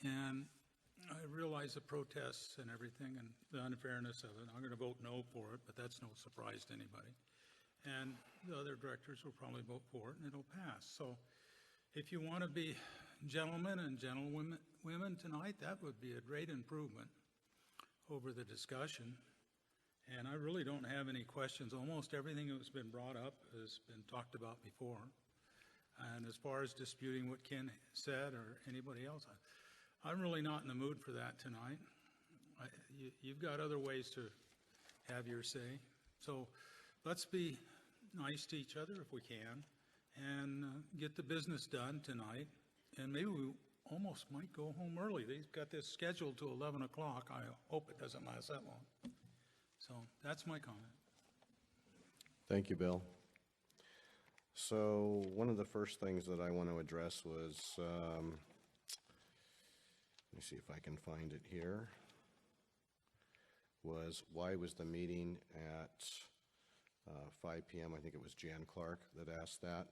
And I realize the protests and everything and the unfairness of it. I'm going to vote no for it, but that's no surprise to anybody. And the other directors will probably vote for it, and it'll pass. So if you want to be gentlemen and gentlewomen tonight, that would be a great improvement. over the discussion, and I really don't have any questions. Almost everything that's been brought up has been talked about before. And as far as disputing what Ken said or anybody else, I'm really not in the mood for that tonight. You've got other ways to have your say. So let's be nice to each other if we can and get the business done tonight. And maybe we almost might go home early. They've got this scheduled to 11 o'clock. I hope it doesn't last that long. So that's my comment. Thank you, Bill. So one of the first things that I want to address was, let me see if I can find it here, was why was the meeting at 5 p.m.? I think it was Jan Clark that asked that.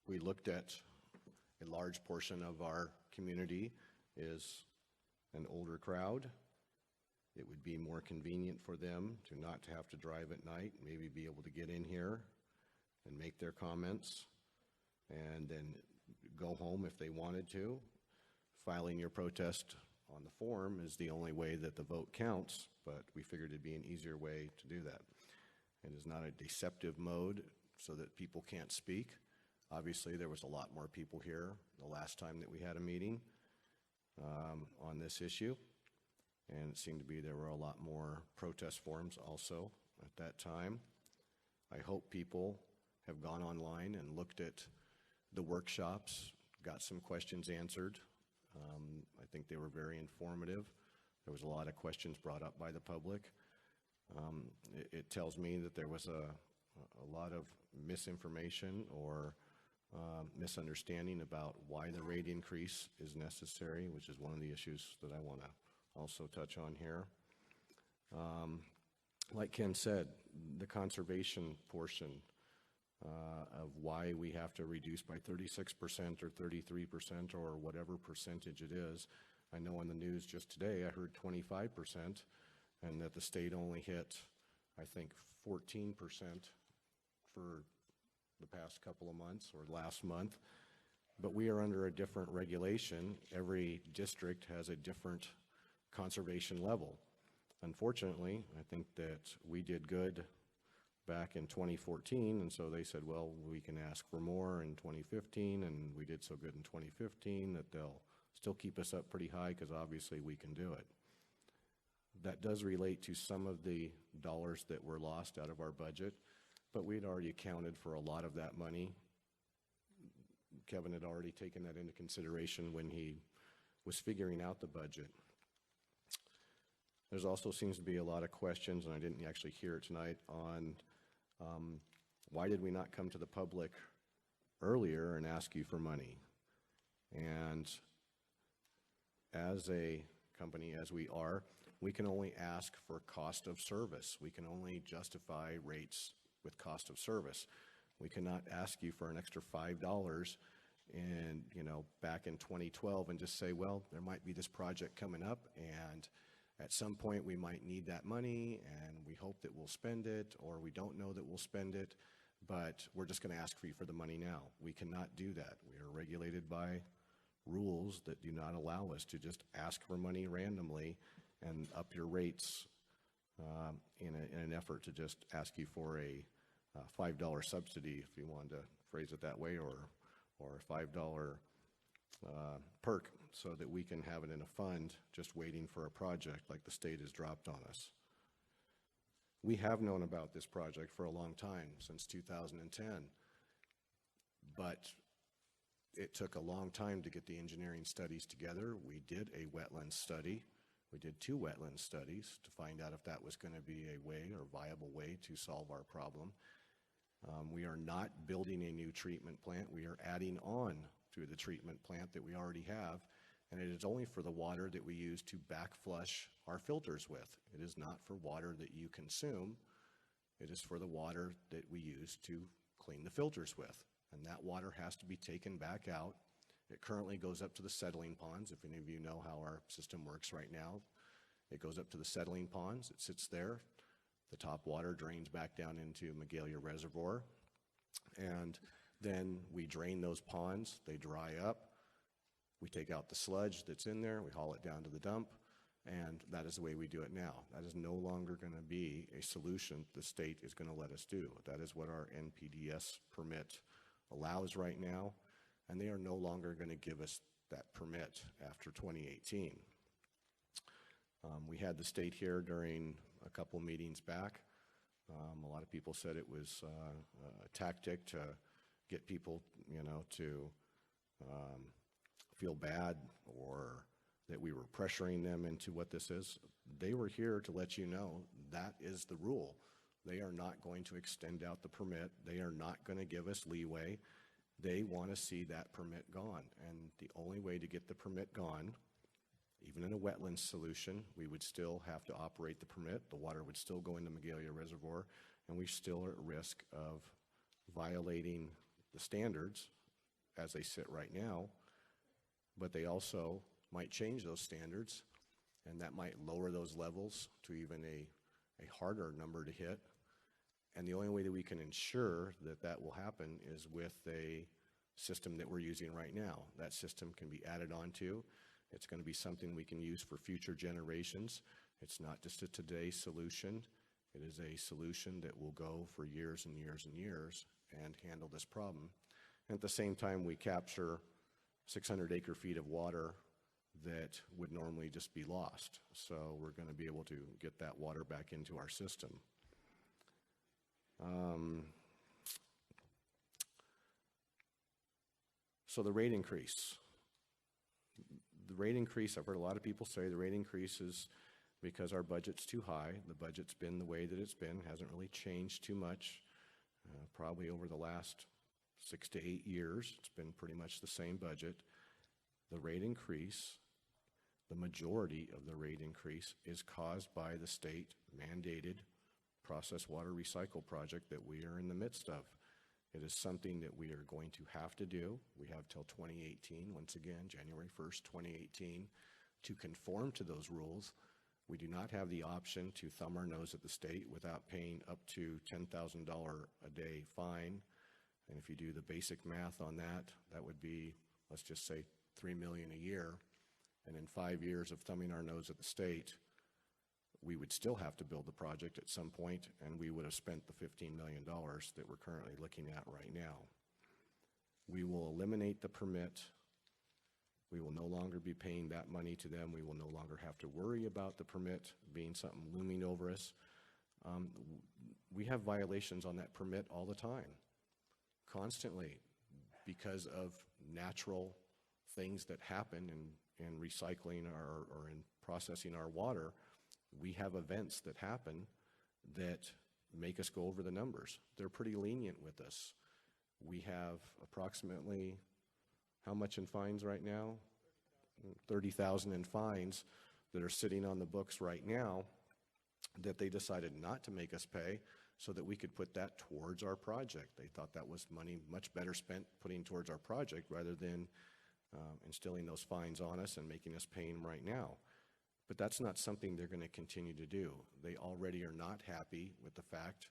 We looked at a large portion of our community is an older crowd. It would be more convenient for them to not have to drive at night, maybe be able to get in here and make their comments and then go home if they wanted to. Filing your protest on the form is the only way that the vote counts, but we figured it'd be an easier way to do that. It is not a deceptive mode so that people can't speak. Obviously, there was a lot more people here the last time that we had a meeting on this issue. And it seemed to be there were a lot more protest forums also at that time. I hope people have gone online and looked at the workshops, got some questions answered. I think they were very informative. There was a lot of questions brought up by the public. It tells me that there was a lot of misinformation or misunderstanding about why the rate increase is necessary, which is one of the issues that I want to also touch on here. Like Ken said, the conservation portion of why we have to reduce by 36% or 33% or whatever percentage it is. I know on the news just today I heard 25% and that the state only hit, I think, 14% for the past couple of months or last month. But we are under a different regulation. Every district has a different conservation level. Unfortunately, I think that we did good back in 2014, and so they said, well, we can ask for more in 2015, and we did so good in 2015 that they'll still keep us up pretty high because obviously we can do it. That does relate to some of the dollars that were lost out of our budget, but we'd already accounted for a lot of that money. Kevin had already taken that into consideration when he was figuring out the budget. There's also seems to be a lot of questions, and I didn't actually hear it tonight, on why did we not come to the public earlier and ask you for money? And as a company, as we are, we can only ask for cost of service. We can only justify rates with cost of service. We cannot ask you for an extra $5 in, back in 2012 and just say, well, there might be this project coming up and at some point we might need that money and we hope that we'll spend it, or we don't know that we'll spend it, but we're just going to ask for you for the money now. We cannot do that. We are regulated by rules that do not allow us to just ask for money randomly and up your rates in an effort to just ask you for a $5 subsidy, if you wanted to phrase it that way, or a $5 perk so that we can have it in a fund just waiting for a project like the state has dropped on us. We have known about this project for a long time, since 2010, but it took a long time to get the engineering studies together. We did a wetland study. We did 2 wetland studies to find out if that was going to be a way or viable way to solve our problem. We are not building a new treatment plant. We are adding on to the treatment plant that we already have, and it is only for the water that we use to back flush our filters with. It is not for water that you consume. It is for the water that we use to clean the filters with, and that water has to be taken back out. It currently goes up to the settling ponds. If any of you know how our system works right now, it goes up to the settling ponds. It sits there. The top water drains back down into Magalia Reservoir, and then we drain those ponds. They dry up. We take out the sludge that's in there, we haul it down to the dump, and that is the way we do it now. That is no longer going to be a solution the state is going to let us do. That is what our NPDES permit allows right now, and they are no longer going to give us that permit after 2018. We had the state here during a couple meetings back. A lot of people said it was a tactic to get people, to feel bad or that we were pressuring them into what this is. They were here to let you know that is the rule. They are not going to extend out the permit. They are not going to give us leeway. They want to see that permit gone. And the only way to get the permit gone, even in a wetlands solution, we would still have to operate the permit. The water would still go into Magalia Reservoir, and we still are at risk of violating the standards as they sit right now. But they also might change those standards, and that might lower those levels to even a harder number to hit. And the only way that we can ensure that that will happen is with a system that we're using right now. That system can be added onto. It's going to be something we can use for future generations. It's not just a today solution. It is a solution that will go for years and years and years and handle this problem. And at the same time, we capture 600 acre-feet of water that would normally just be lost. So we're going to be able to get that water back into our system. So the rate increase. The rate increase, I've heard a lot of people say the rate increase is because our budget's too high. The budget's been the way that it's been, hasn't really changed too much. Probably over the last 6 to 8 years, it's been pretty much the same budget. The rate increase, the majority of the rate increase is caused by the state mandated processed water recycle project that we are in the midst of. It is something that we are going to have to do. We have till 2018, once again, January 1st, 2018, to conform to those rules. We do not have the option to thumb our nose at the state without paying up to $10,000 a day fine. And if you do the basic math on that, that would be, let's just say, $3 million a year. And in 5 years of thumbing our nose at the state, we would still have to build the project at some point, and we would have spent the $15 million that we're currently looking at right now. We will eliminate the permit. We will no longer be paying that money to them. We will no longer have to worry about the permit being something looming over us. We have violations on that permit all the time, constantly, because of natural things that happen in recycling or in processing our water. We have events that happen that make us go over the numbers. They're pretty lenient with us. We have approximately, how much in fines right now? 30,000 in fines that are sitting on the books right now that they decided not to make us pay so that we could put that towards our project. They thought that was money much better spent putting towards our project rather than instilling those fines on us and making us pay them right now. But that's not something they're going to continue to do. They already are not happy with the fact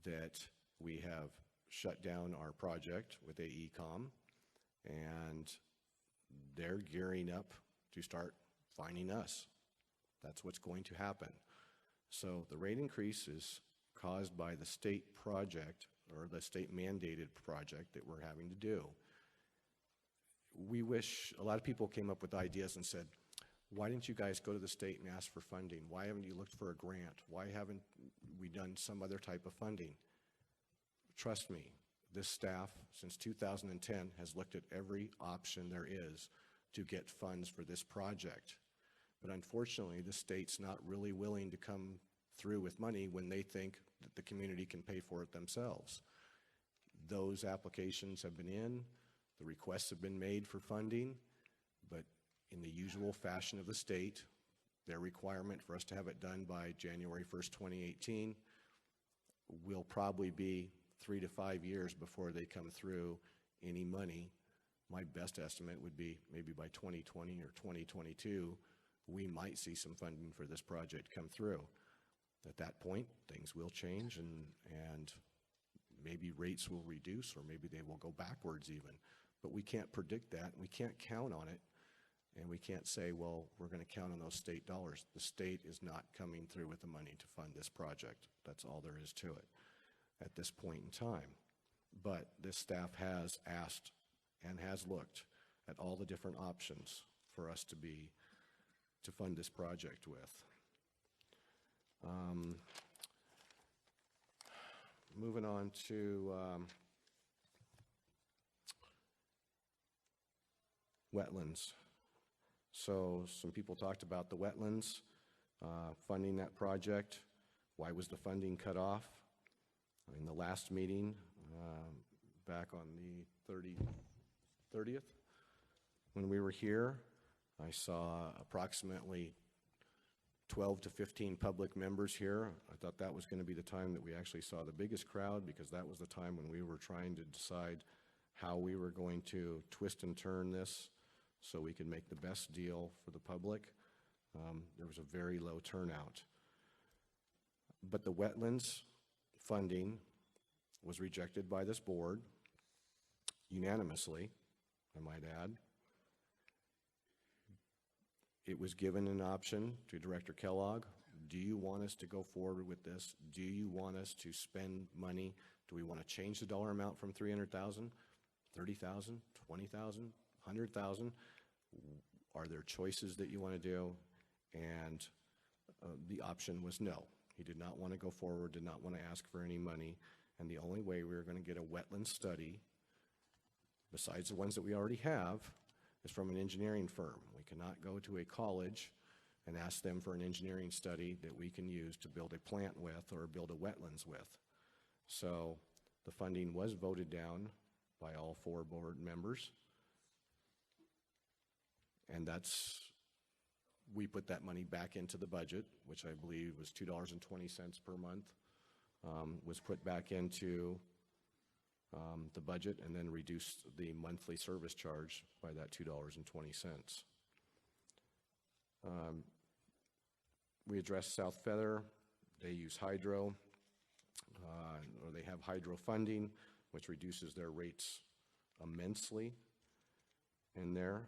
that we have shut down our project with AECOM, and they're gearing up to start fining us. That's what's going to happen. So the rate increase is caused by the state project or the state mandated project that we're having to do. We wish, a lot of people came up with ideas and said, why didn't you guys go to the state and ask for funding? Why haven't you looked for a grant? Why haven't we done some other type of funding? Trust me, this staff since 2010 has looked at every option there is to get funds for this project. But unfortunately, the state's not really willing to come through with money when they think that the community can pay for it themselves. Those applications have been in, the requests have been made for funding, but in the usual fashion of the state, their requirement for us to have it done by January 1st, 2018 will probably be 3 to 5 years before they come through any money. My best estimate would be maybe by 2020 or 2022, we might see some funding for this project come through. At that point, things will change and maybe rates will reduce or maybe they will go backwards even. But we can't predict that. We can't count on it And we can't say, well, we're going to count on those state dollars. The state is not coming through with the money to fund this project. That's all there is to it at this point in time. But this staff has asked and has looked at all the different options for us to fund this project with. Moving on to wetlands. So some people talked about the wetlands, funding that project. Why was the funding cut off? In the last meeting, back on the 30th, when we were here, I saw approximately 12 to 15 public members here. I thought that was going to be the time that we actually saw the biggest crowd, because that was the time when we were trying to decide how we were going to twist and turn this so we could make the best deal for the public. There was a very low turnout. But the wetlands funding was rejected by this board unanimously, I might add. It was given an option to Director Kellogg. Do you want us to go forward with this? Do you want us to spend money? Do we want to change the dollar amount from 300,000, 30,000, 20,000, 100,000? Are there choices that you want to do? And the option was no. He did not want to go forward, did not want to ask for any money. And the only way we were going to get a wetland study, besides the ones that we already have, is from an engineering firm. We cannot go to a college and ask them for an engineering study that we can use to build a plant with or build a wetlands with. So the funding was voted down by all 4 board members. And we put that money back into the budget, which I believe was $2.20 per month, was put back into the budget, and then reduced the monthly service charge by that $2.20. We addressed South Feather. They use hydro, or they have hydro funding, which reduces their rates immensely in there.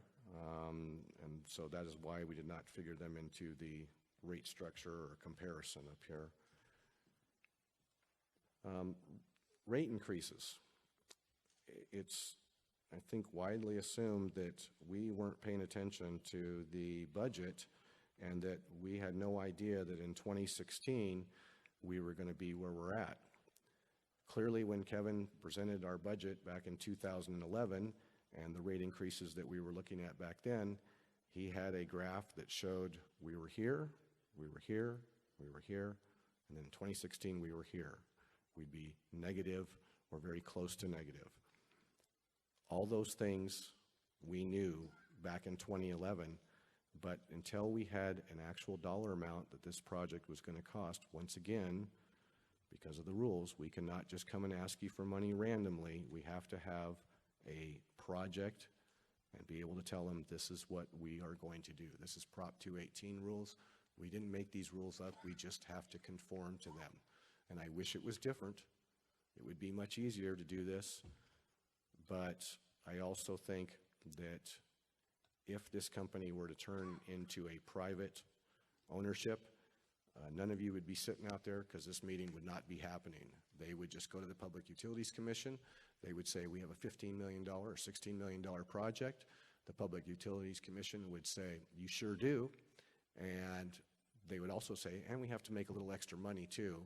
And so that is why we did not figure them into the rate structure or comparison up here. Rate increases. It's, I think, widely assumed that we weren't paying attention to the budget and that we had no idea that in 2016 we were going to be where we're at. Clearly, when Kevin presented our budget back in 2011 and the rate increases that we were looking at back then, he had a graph that showed we were here, we were here, we were here, and then in 2016 we were here. We'd be negative or very close to negative. All those things we knew back in 2011, but until we had an actual dollar amount that this project was going to cost, once again, because of the rules, we cannot just come and ask you for money randomly. We have to have a project and be able to tell them this is what we are going to do. This is Prop 218 rules. We didn't make these rules up. We just have to conform to them. And I wish it was different. It would be much easier to do this. But I also think that if this company were to turn into a private ownership, none of you would be sitting out there because this meeting would not be happening. They would just go to the Public Utilities Commission. They would say, we have a $15 million or $16 million project. The Public Utilities Commission would say, you sure do. And they would also say, and we have to make a little extra money too.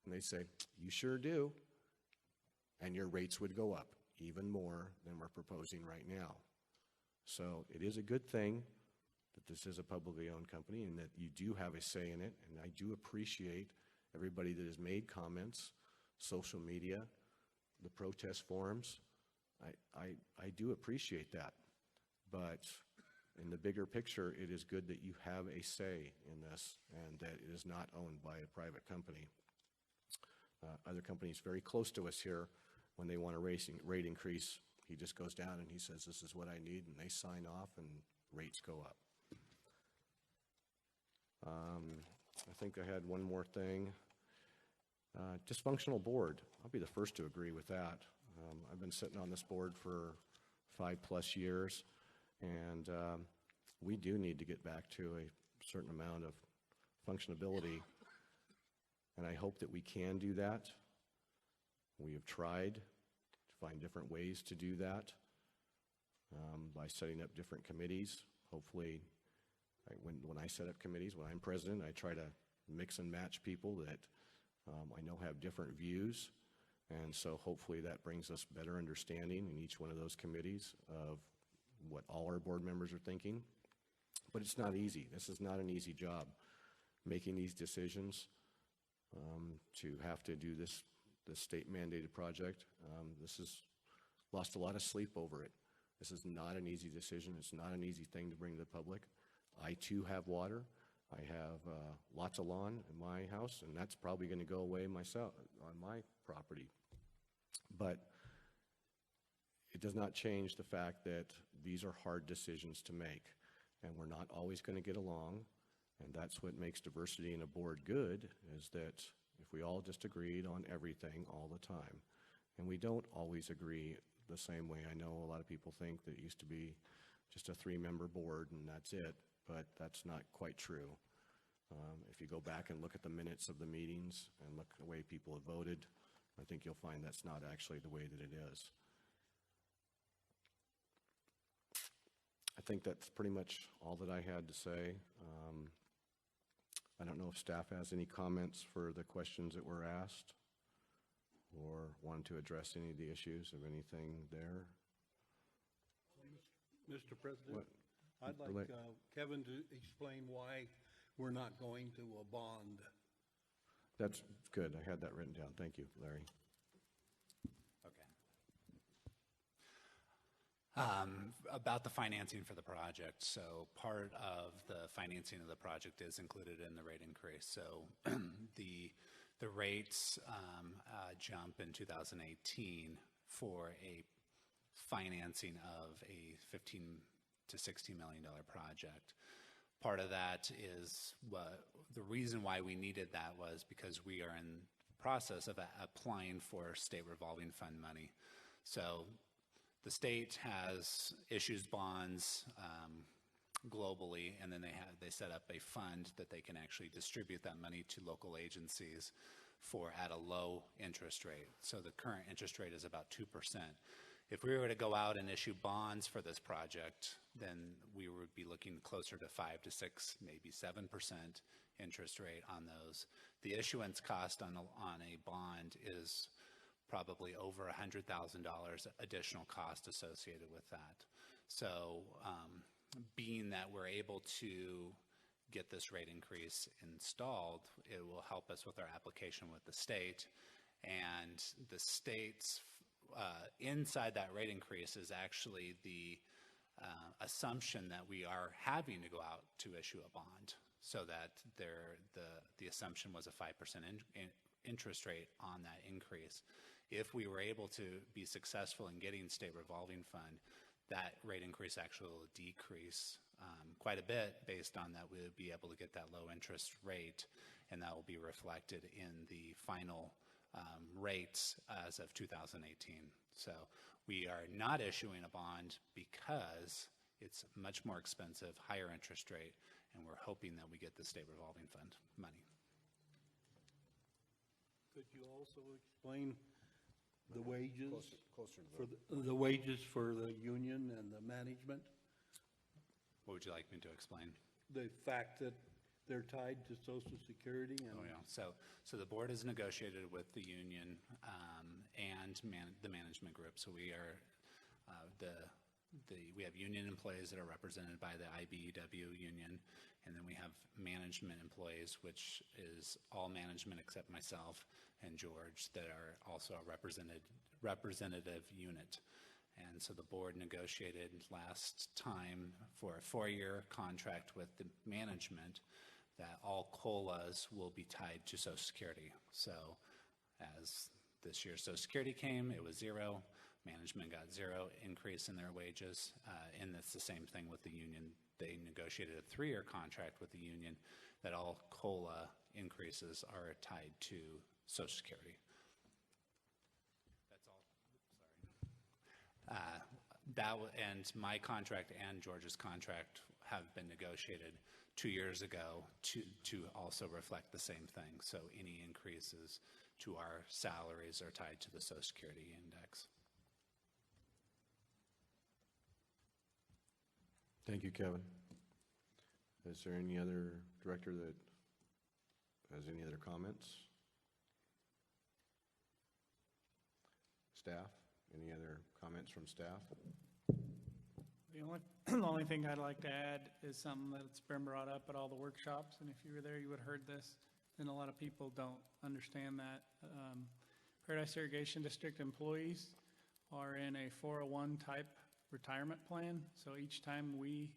And they'd say, you sure do. And your rates would go up even more than we're proposing right now. So it is a good thing that this is a publicly owned company and that you do have a say in it. And I do appreciate everybody that has made comments, social media, the protest forums. I do appreciate that. But in the bigger picture, it is good that you have a say in this and that it is not owned by a private company. Other companies very close to us here, when they want a rate increase, he just goes down and he says, this is what I need, and they sign off and rates go up. I think I had one more thing. Dysfunctional board. I'll be the first to agree with that. I've been sitting on this board for 5+ years, and we do need to get back to a certain amount of functionability, and I hope that we can do that. We have tried to find different ways to do that by setting up different committees. Hopefully, when I set up committees, when I'm president, I try to mix and match people that I know have different views, and so hopefully that brings us better understanding in each one of those committees of what all our board members are thinking. But it's not easy. This is not an easy job, making these decisions to have to do this state mandated project. This has lost a lot of sleep over it. This is not an easy decision. It's not an easy thing to bring to the public. I too have water. I have lots of lawn in my house, and that's probably going to go away myself on my property. But it does not change the fact that these are hard decisions to make, and we're not always going to get along. And that's what makes diversity in a board good, is that if we all just agreed on everything all the time, and we don't always agree the same way. I know a lot of people think that it used to be just a 3-member board and that's it, but that's not quite true. If you go back and look at the minutes of the meetings and look at the way people have voted, I think you'll find that's not actually the way that it is. I think that's pretty much all that I had to say. I don't know if staff has any comments for the questions that were asked or wanted to address any of the issues of anything there. Mr. President, What? I'd like Kevin to explain why we're not going to a bond. That's good. I had that written down. Thank you, Larry. About the financing for the project. So part of the financing of the project is included in the rate increase. So the rates jump in 2018 for a financing of a $15 to $16 million project. Part of that is the reason why we needed that was because we are in the process of applying for state revolving fund money. So the state has issues bonds globally, and then they set up a fund that they can actually distribute that money to local agencies at a low interest rate. So the current interest rate is about 2%. If we were to go out and issue bonds for this project, then we would be looking closer to 5 to 6, maybe 7% interest rate on those. The issuance cost on a bond is probably over $100,000 additional cost associated with that. So being that we're able to get this rate increase installed, it will help us with our application with the state. And the state's inside that rate increase is actually the assumption that we are having to go out to issue a bond, so that the assumption was a 5% interest rate on that increase. If we were able to be successful in getting state revolving fund, that rate increase actually will decrease quite a bit, based on that we would be able to get that low interest rate, and that will be reflected in the final rates as of 2018. So we are not issuing a bond because it's much more expensive, higher interest rate, and we're hoping that we get the state revolving fund money. Could you also explain the wages closer to for the wages for the union and the management? What would you like me to explain? The fact that they're tied to Social Security and Oh, yeah. So the board has negotiated with the union and the management group. So we are we have union employees that are represented by the IBEW union, and then we have management employees, which is all management except myself and George, that are also a representative unit. And so the board negotiated last time for a 4-year contract with the management that all COLAs will be tied to Social Security. So as this year Social Security came, it was 0. Management got 0 increase in their wages, and it's the same thing with the union. They negotiated a 3-year contract with the union that all COLA increases are tied to Social Security. That's all. Sorry. and my contract and George's contract have been negotiated 2 years ago to also reflect the same thing. So any increases to our salaries are tied to the Social Security index. Thank you, Kevin. Is there any other director that has any other comments? Staff, any other comments from staff? The only thing I'd like to add is something that's been brought up at all the workshops, and if you were there, you would have heard this, and a lot of people don't understand that. Paradise Irrigation District employees are in a 401 type retirement plan, so each time we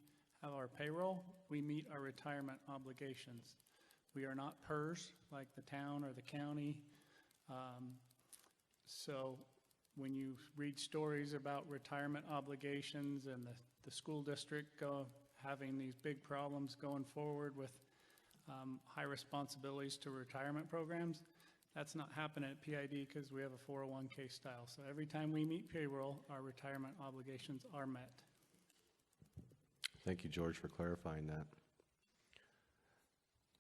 have our payroll, we meet our retirement obligations. We are not PERS like the town or the county. So when you read stories about retirement obligations and the school district having these big problems going forward with high responsibilities to retirement programs, that's not happening at PID because we have a 401k style. So every time we meet payroll, our retirement obligations are met. Thank you, George, for clarifying that.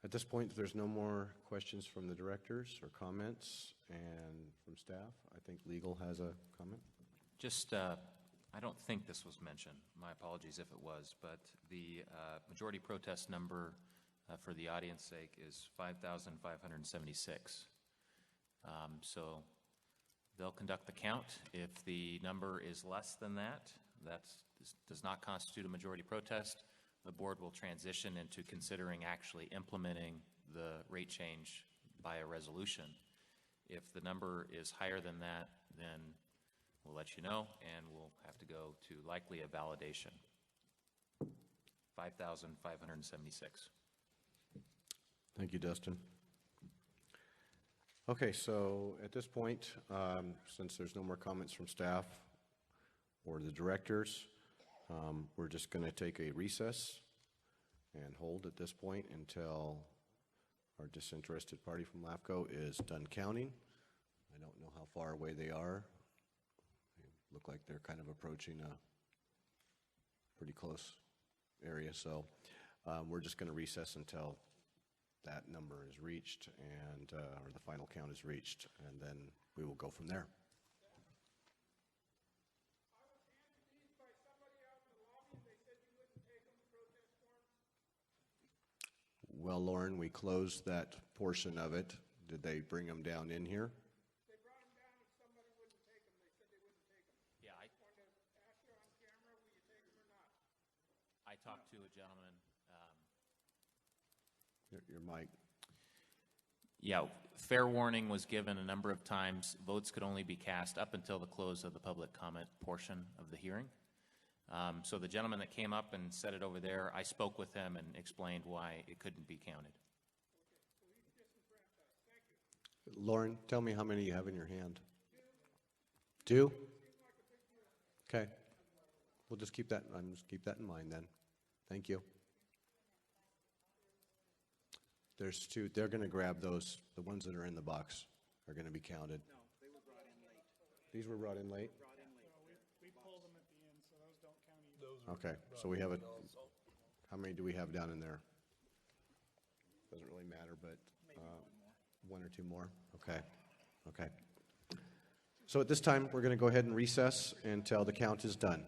At this point, if there's no more questions from the directors or comments and from staff, I think legal has a comment. Just, I don't think this was mentioned. My apologies if it was, but the majority protest number for the audience sake is 5,576. So they'll conduct the count. If the number is less than that, that does not constitute a majority protest. The board will transition into considering actually implementing the rate change by a resolution. If the number is higher than that, then we'll let you know, and we'll have to go to likely a validation. 5,576. Thank you, Dustin. Okay, so at this point, since there's no more comments from staff or the directors, we're just going to take a recess and hold at this point until our disinterested party from LAFCO is done counting. I don't know how far away they are. They look like they're kind of approaching a pretty close area, so we're just going to recess until that number is reached and or the final count is reached, and then we will go from there. Well, Lauren, we closed that portion of it. Did they bring them down in here? They brought them down and somebody wouldn't take them. They said they wouldn't take them. Yeah, I wanted to ask you on camera, will you take them or not? I talked to a gentleman. Your mic. Yeah, fair warning was given a number of times. Votes could only be cast up until the close of the public comment portion of the hearing. So the gentleman that came up and said it over there, I spoke with him and explained why it couldn't be counted. Lauren, tell me how many you have in your hand. Two? Okay. We'll just keep that in mind then. Thank you. There's two. They're going to grab those. The ones that are in the box are going to be counted. No, they were brought in late. These were brought in late? We pulled them at the end, so those don't count either. Okay, so we have how many do we have down in there? Doesn't really matter, but one or two more. Okay, okay. So at this time, we're going to go ahead and recess until the count is done.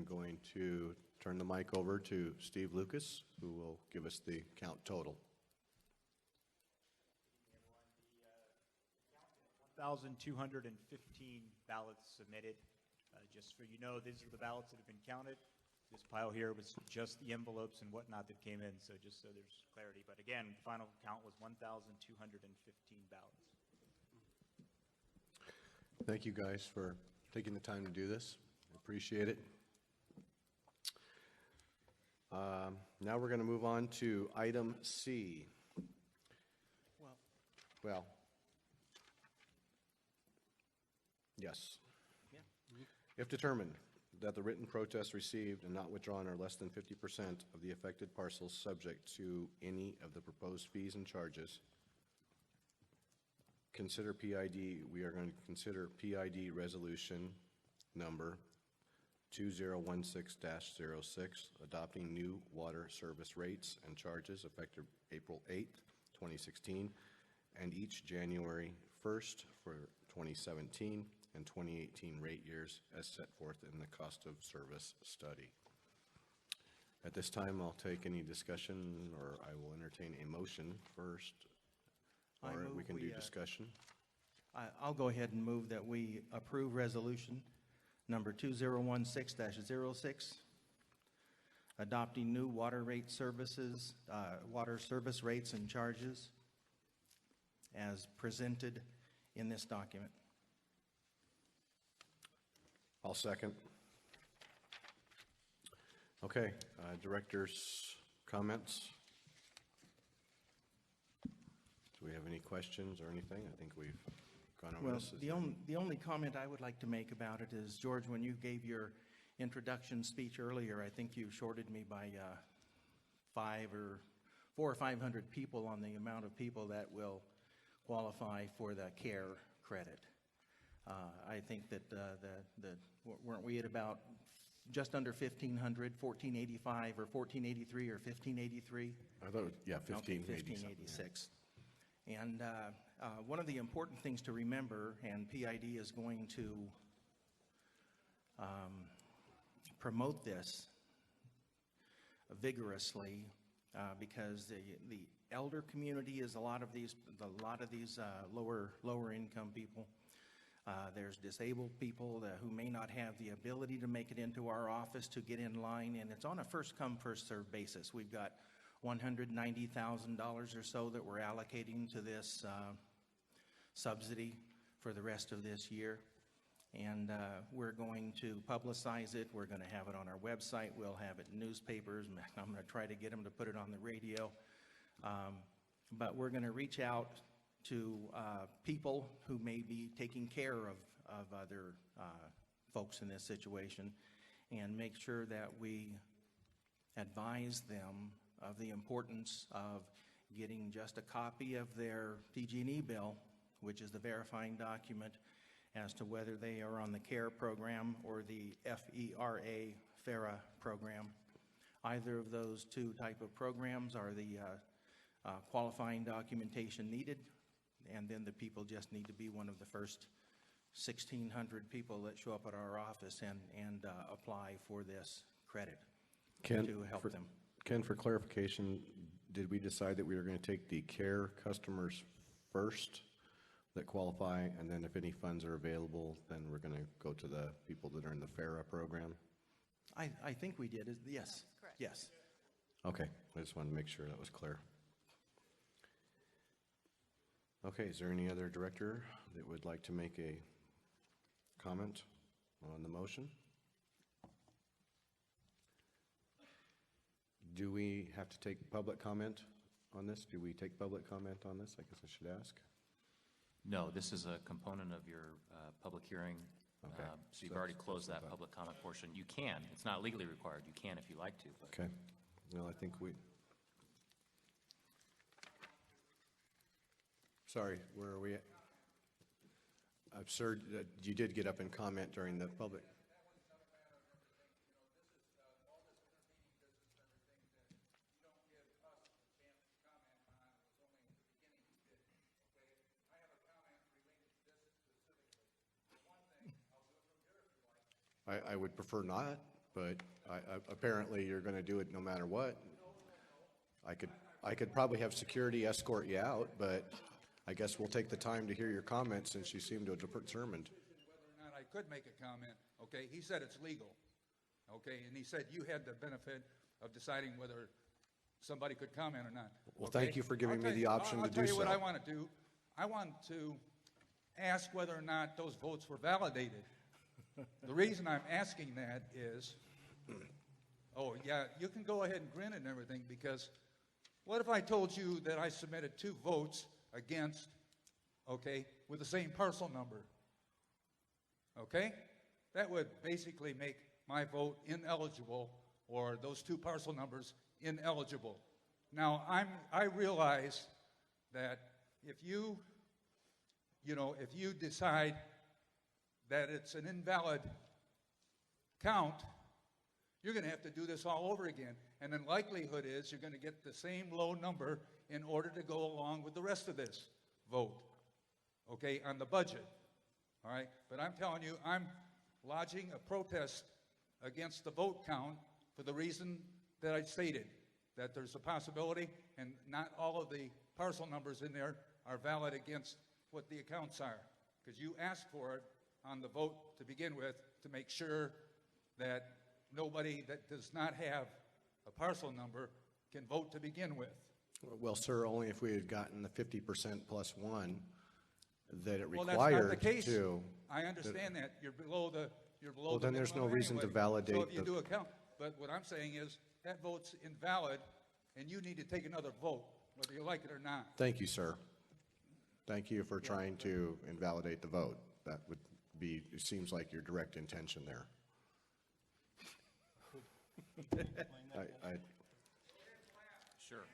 I'm going to turn the mic over to Steve Lucas, who will give us the count total. 1,215 ballots submitted. Just so you know, these are the ballots that have been counted. This pile here was just the envelopes and whatnot that came in, so just so there's clarity. But again, the final count was 1,215 ballots. Thank you guys for taking the time to do this. Appreciate it. Now we're going to move on to item C. Well, yes. If determined that the written protests received and not withdrawn are less than 50% of the affected parcels subject to any of the proposed fees and charges, consider PID, we are going to consider PID resolution number 2016-06, adopting new water service rates and charges effective April 8th, 2016, and each January 1st for 2017 and 2018 rate years as set forth in the cost of service study. At this time, I'll take any discussion, or I will entertain a motion first, or we can do discussion. I'll go ahead and move that we approve resolution number 2016-06, adopting new water service rates and charges as presented in this document. I'll second. Okay, director's comments? Do we have any questions or anything? I think we've gone over Well, this. the only comment I would like to make about it is, George, when you gave your introduction speech earlier, I think you shorted me by 400 or 500 people on the amount of people that will qualify for the CARE credit. I think that weren't we at about just under 1,500, 1,485 or 1,483 or 1,583? I thought, it was, yeah, 1586. And one of the important things to remember, and PID is going to promote this vigorously, because the elder community is a lot of these lower income people. There's disabled people who may not have the ability to make it into our office to get in line, and it's on a first-come, first-served basis. We've got $190,000 or so that we're allocating to this subsidy for the rest of this year, and we're going to publicize it. We're going to have it on our website. We'll have it in newspapers. I'm going to try to get them to put it on the radio, but we're going to reach out to people who may be taking care of other folks in this situation, and make sure that we advise them of the importance of getting just a copy of their PG&E bill, which is the verifying document as to whether they are on the CARE program or the FERA program. Either of those two type of programs are the qualifying documentation needed, and then the people just need to be one of the first 1,600 people that show up at our office and apply for this credit to help them. Ken, for clarification, did we decide that we were going to take the CARE customers first that qualify, and then if any funds are available, then we're going to go to the people that are in the FERA program? I think we did. Yes. That's correct. Yes. Okay, I just wanted to make sure that was clear. Okay, is there any other director that would like to make a comment on the motion? Do we have to take public comment on this? Do we take public comment on this? I guess I should ask. No, this is a component of your public hearing. Okay. So you've already closed that public comment portion. You can. It's not legally required. You can if you like to. But. Okay. Well, I think we... Sorry, where are we at? Absurd, you did get up and comment during the public. I would prefer not. but apparently you're going to do it no matter what. I could probably have security escort you out, but I guess we'll take the time to hear your comments since you seem to have determined. Whether or not I could make a comment, okay? He said it's legal, okay? And he said you had the benefit of deciding whether somebody could comment or not. Well, okay? thank you for giving me the option to do I'll tell you what so. I want to do. I want to ask whether or not those votes were validated. The reason I'm asking that is, oh, yeah, you can go ahead and grin and everything, because what if I told you that I submitted 2 votes against, okay, with the same parcel number? Okay? That would basically make my vote ineligible, or those 2 parcel numbers ineligible. Now, I realize that if you decide that it's an invalid count, you're going to have to do this all over again. And then likelihood is you're going to get the same low number in order to go along with the rest of this vote, okay, on the budget. All right? But I'm telling you, I'm lodging a protest against the vote count for the reason that I stated, that there's a possibility and not all of the parcel numbers in there are valid against what the accounts are. Because you asked for it on the vote to begin with to make sure that nobody that does not have a parcel number can vote to begin with. Well, sir, only if we had gotten the 50% plus 1 that it Well, required that's not the case. to. I understand that. You're below the Well, then there's no minimum reason to anyway. validate So if you the- do a count, but what I'm saying is that vote's invalid, and you need to take another vote, whether you like it or not. Thank you, sir. Thank you for trying to invalidate the vote. That would be, it seems like your direct intention there. Sure.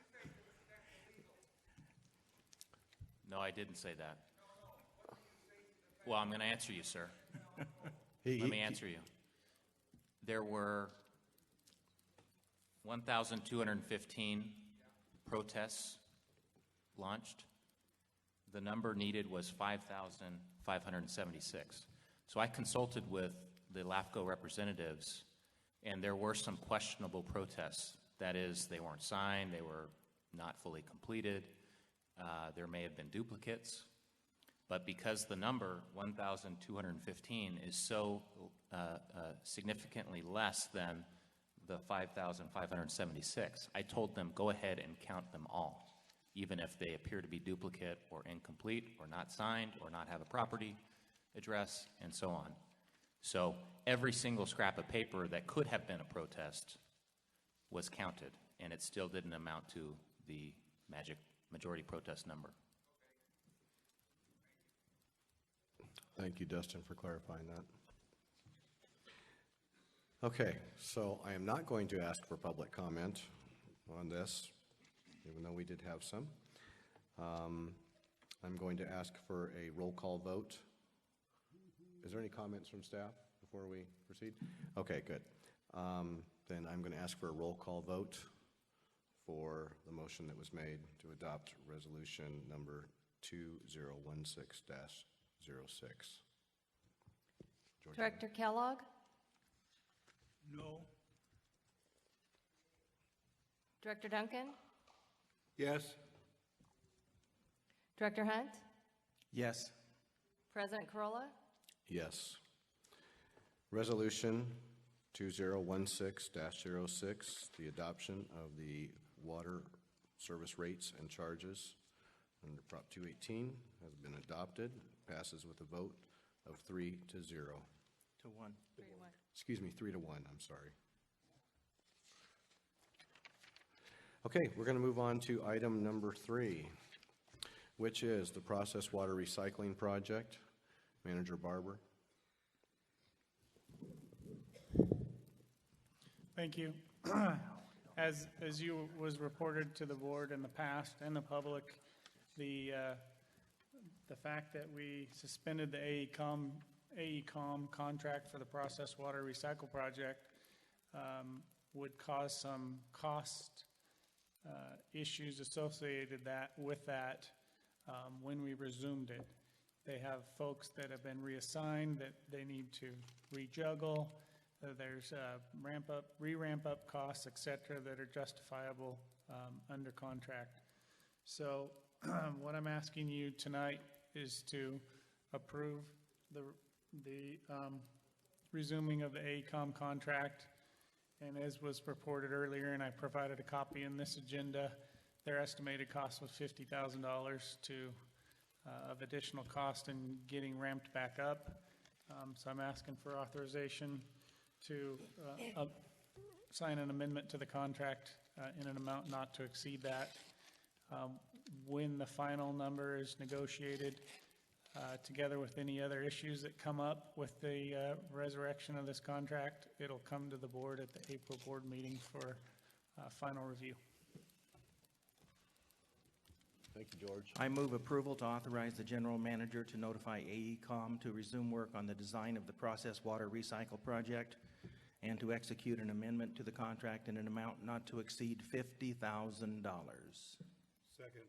No, I didn't say that. Well, I'm going to answer you, sir. Let me answer you. There were 1,215 protests launched. The number needed was 5,576. So I consulted with the LAFCO representatives, and there were some questionable protests. That is, they weren't signed, they were not fully completed, there may have been duplicates. But because the number, 1,215, is so significantly less than the 5,576, I told them, go ahead and count them all, even if they appear to be duplicate or incomplete or not signed or not have a property address and so on. So every single scrap of paper that could have been a protest was counted, and it still didn't amount to the magic majority protest number. Thank you, Dustin, for clarifying that. Okay, so I am not going to ask for public comment on this, even though we did have some. I'm going to ask for a roll call vote. Is there any comments from staff before we proceed? Okay, good. Then I'm going to ask for a roll call vote for the motion that was made to adopt resolution number 2016-06. Director Kellogg? No. Director Duncan? Yes. Director Hunt? Yes. President Corolla? Yes. Resolution 2016-06, the adoption of the water service rates and charges under Prop 218 has been adopted. Passes with a vote of 3-0. To 1. Excuse me, 3-1, I'm sorry. Okay, we're going to move on to item number 3, which is the process water recycling project. Manager Barber. Thank you. As you was reported to the board in the past and the public, the fact that we suspended the AECOM contract for the process water recycle project would cause some cost issues associated with that when we resumed it. They have folks that have been reassigned that they need to rejuggle. There's ramp up, re-ramp up costs, et cetera, that are justifiable under contract. So what I'm asking you tonight is to approve the resuming of the AECOM contract. And as was reported earlier, and I provided a copy in this agenda, their estimated cost was $50,000 of additional cost in getting ramped back up. So I'm asking for authorization to sign an amendment to the contract in an amount not to exceed that. When the final number is negotiated, together with any other issues that come up with the resurrection of this contract, it'll come to the board at the April board meeting for final review. Thank you, George. I move approval to authorize the general manager to notify AECOM to resume work on the design of the process water recycle project and to execute an amendment to the contract in an amount not to exceed $50,000. Second.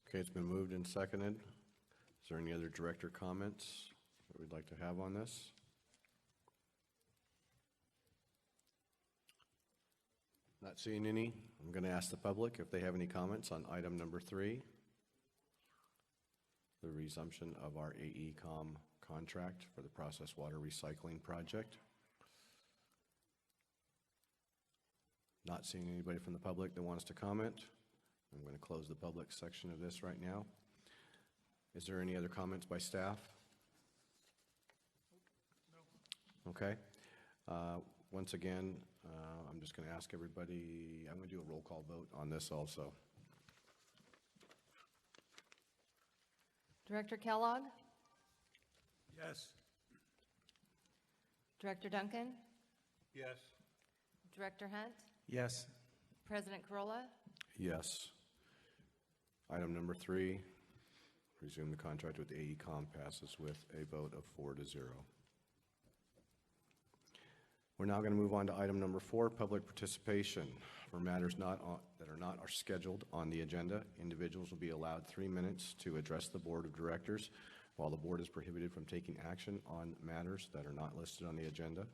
Okay, it's been moved and seconded. Is there any other director comments that we'd like to have on this? Not seeing any. I'm going to ask the public if they have any comments on item number 3, the resumption of our AECOM contract for the process water recycling project. Not seeing anybody from the public that wants to comment. I'm going to close the public section of this right now. Is there any other comments by staff? No. Okay. Once again, I'm just going to ask everybody, I'm going to do a roll call vote on this also. Director Kellogg? Yes. Director Duncan? Yes. Director Hunt? Yes. President Corolla? Yes. Item number 3, resume the contract with AECOM, passes with a vote of 4-0. We're now going to move on to item number 4, public participation. For matters that are scheduled on the agenda, individuals will be allowed 3 minutes to address the board of directors, while the board is prohibited from taking action on matters that are not listed on the agenda.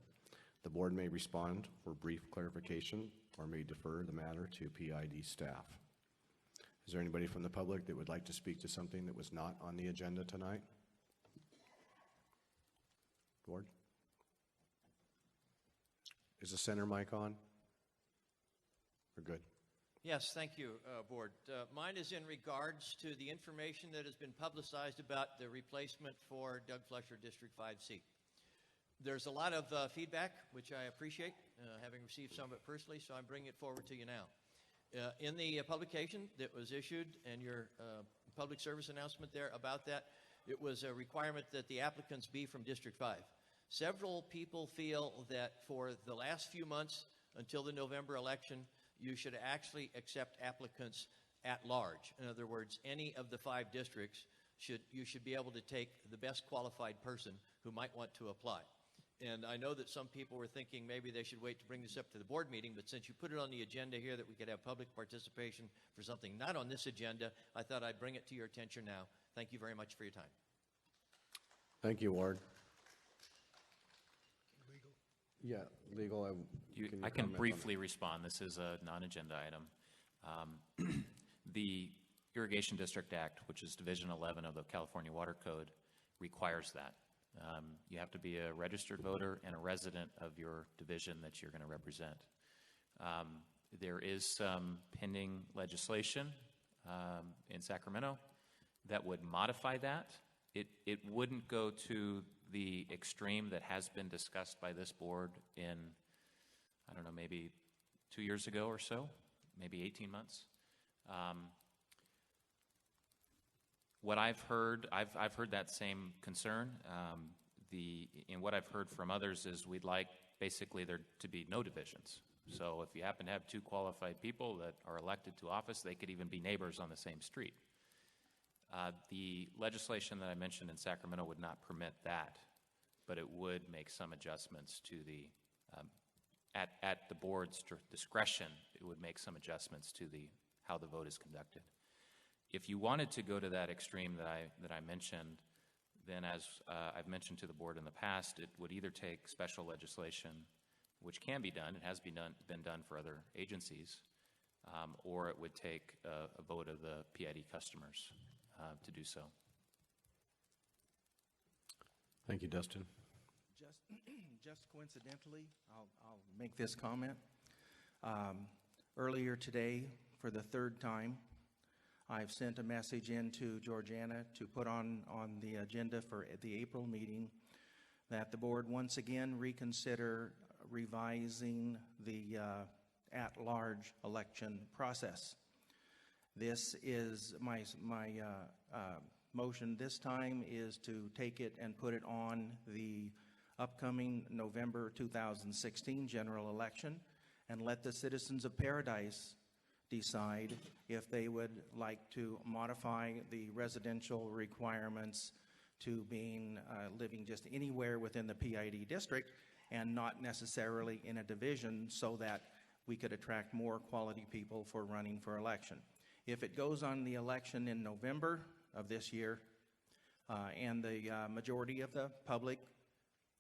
The board may respond for brief clarification or may defer the matter to PID staff. Is there anybody from the public that would like to speak to something that was not on the agenda tonight? Board? Is the center mic on? We're good. Yes, thank you, Board. Mine is in regards to the information that has been publicized about the replacement for Doug Fletcher District 5C. There's a lot of feedback, which I appreciate, having received some of it personally, so I'm bringing it forward to you now. In the publication that was issued and your public service announcement there about that, it was a requirement that the applicants be from District 5. Several people feel that for the last few months until the November election, you should actually accept applicants at large. In other words, any of the 5 districts, you should be able to take the best qualified person who might want to apply. And I know that some people were thinking maybe they should wait to bring this up to the board meeting, but since you put it on the agenda here that we could have public participation for something not on this agenda, I thought I'd bring it to your attention now. Thank you very much for your time. Thank you, Ward. Yeah, legal. I can briefly respond. This is a non-agenda item. The Irrigation District Act, which is Division 11 of the California Water Code, requires that. You have to be a registered voter and a resident of your division that you're going to represent. There is some pending legislation in Sacramento that would modify that. It wouldn't go to the extreme that has been discussed by this board in, I don't know, maybe 2 years ago or so, maybe 18 months. What I've heard that same concern. And what I've heard from others is we'd like basically there to be no divisions. So if you happen to have 2 qualified people that are elected to office, they could even be neighbors on the same street. The legislation that I mentioned in Sacramento would not permit that, but it would make some adjustments to the, at the board's discretion, it would make some adjustments to how the vote is conducted. If you wanted to go to that extreme that I mentioned, then as I've mentioned to the board in the past, it would either take special legislation, which can be done, it has been done for other agencies, or it would take a vote of the PID customers to do so. Thank you, Dustin. Just coincidentally, I'll make this comment. Earlier today, for the third time, I've sent a message in to Georgiana to put on the agenda for the April meeting that the board once again reconsider revising the at-large election process. This is my motion this time is to take it and put it on the upcoming November 2016 general election and let the citizens of Paradise decide if they would like to modify the residential requirements to being living just anywhere within the PID district and not necessarily in a division, so that we could attract more quality people for running for election. If it goes on the election in November of this year and the majority of the public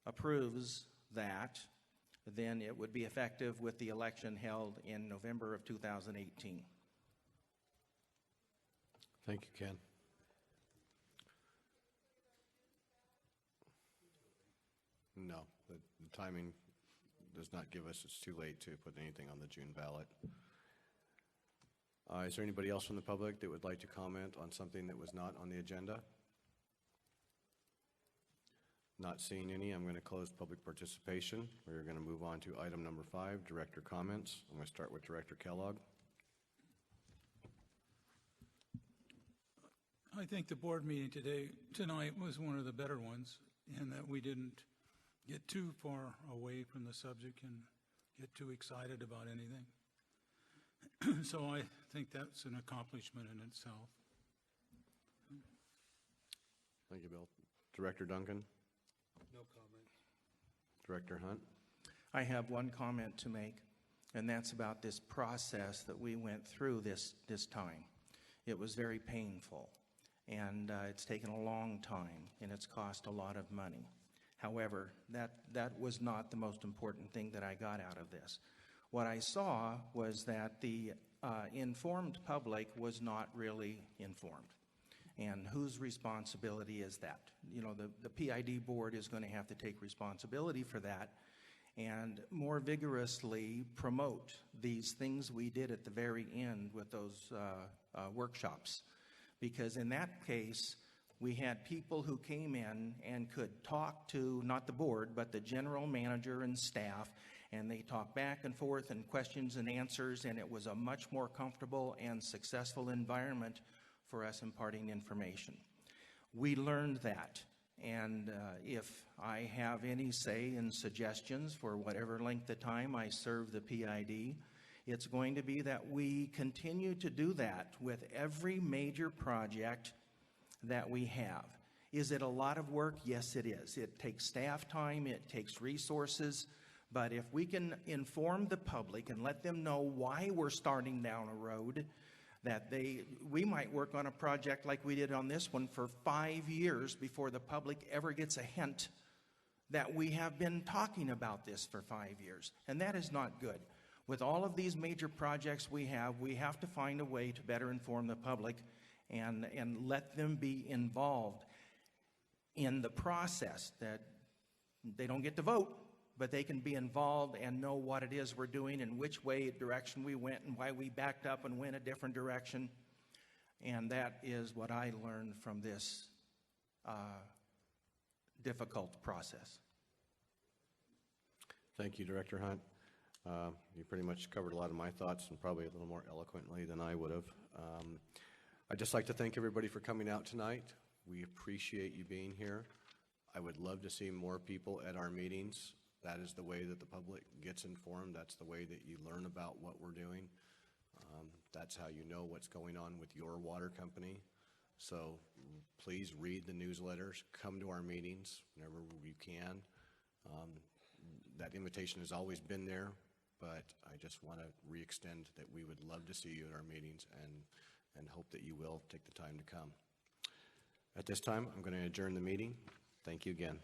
approves that, then it would be effective with the election held in November of 2018. Thank you, Ken. No, the timing does not give us, it's too late to put anything on the June ballot. Is there anybody else from the public that would like to comment on something that was not on the agenda? Not seeing any, I'm going to close public participation. We're going to move on to item number 5, director comments. I'm going to start with Director Kellogg. I think the board meeting tonight was one of the better ones, in that we didn't get too far away from the subject and get too excited about anything. So I think that's an accomplishment in itself. Thank you, Bill. Director Duncan? No comment. Director Hunt? I have one comment to make, and that's about this process that we went through this time. It was very painful, and it's taken a long time, and it's cost a lot of money. However, that was not the most important thing that I got out of this. What I saw was that the informed public was not really informed. And whose responsibility is that? You know, the PID board is going to have to take responsibility for that and more vigorously promote these things we did at the very end with those workshops. Because in that case, we had people who came in and could talk to, not the board, but the general manager and staff, and they talked back and forth and questions and answers, and it was a much more comfortable and successful environment for us imparting information. We learned that, and if I have any say in suggestions for whatever length of time I serve the PID, it's going to be that we continue to do that with every major project that we have. Is it a lot of work? Yes, it is. It takes staff time, it takes resources, but if we can inform the public and let them know why we're starting down a road, that we might work on a project like we did on this one for 5 years before the public ever gets a hint that we have been talking about this for 5 years. And that is not good. With all of these major projects we have to find a way to better inform the public and let them be involved in the process, that they don't get to vote, but they can be involved and know what it is we're doing and which direction we went and why we backed up and went a different direction. And that is what I learned from this difficult process. Thank you, Director Hunt. You pretty much covered a lot of my thoughts, and probably a little more eloquently than I would have. I'd just like to thank everybody for coming out tonight. We appreciate you being here. I would love to see more people at our meetings. That is the way that the public gets informed. That's the way that you learn about what we're doing. That's how you know what's going on with your water company. So please read the newsletters, come to our meetings whenever you can. That invitation has always been there, but I just want to re-extend that we would love to see you at our meetings and hope that you will take the time to come. At this time, I'm going to adjourn the meeting. Thank you again.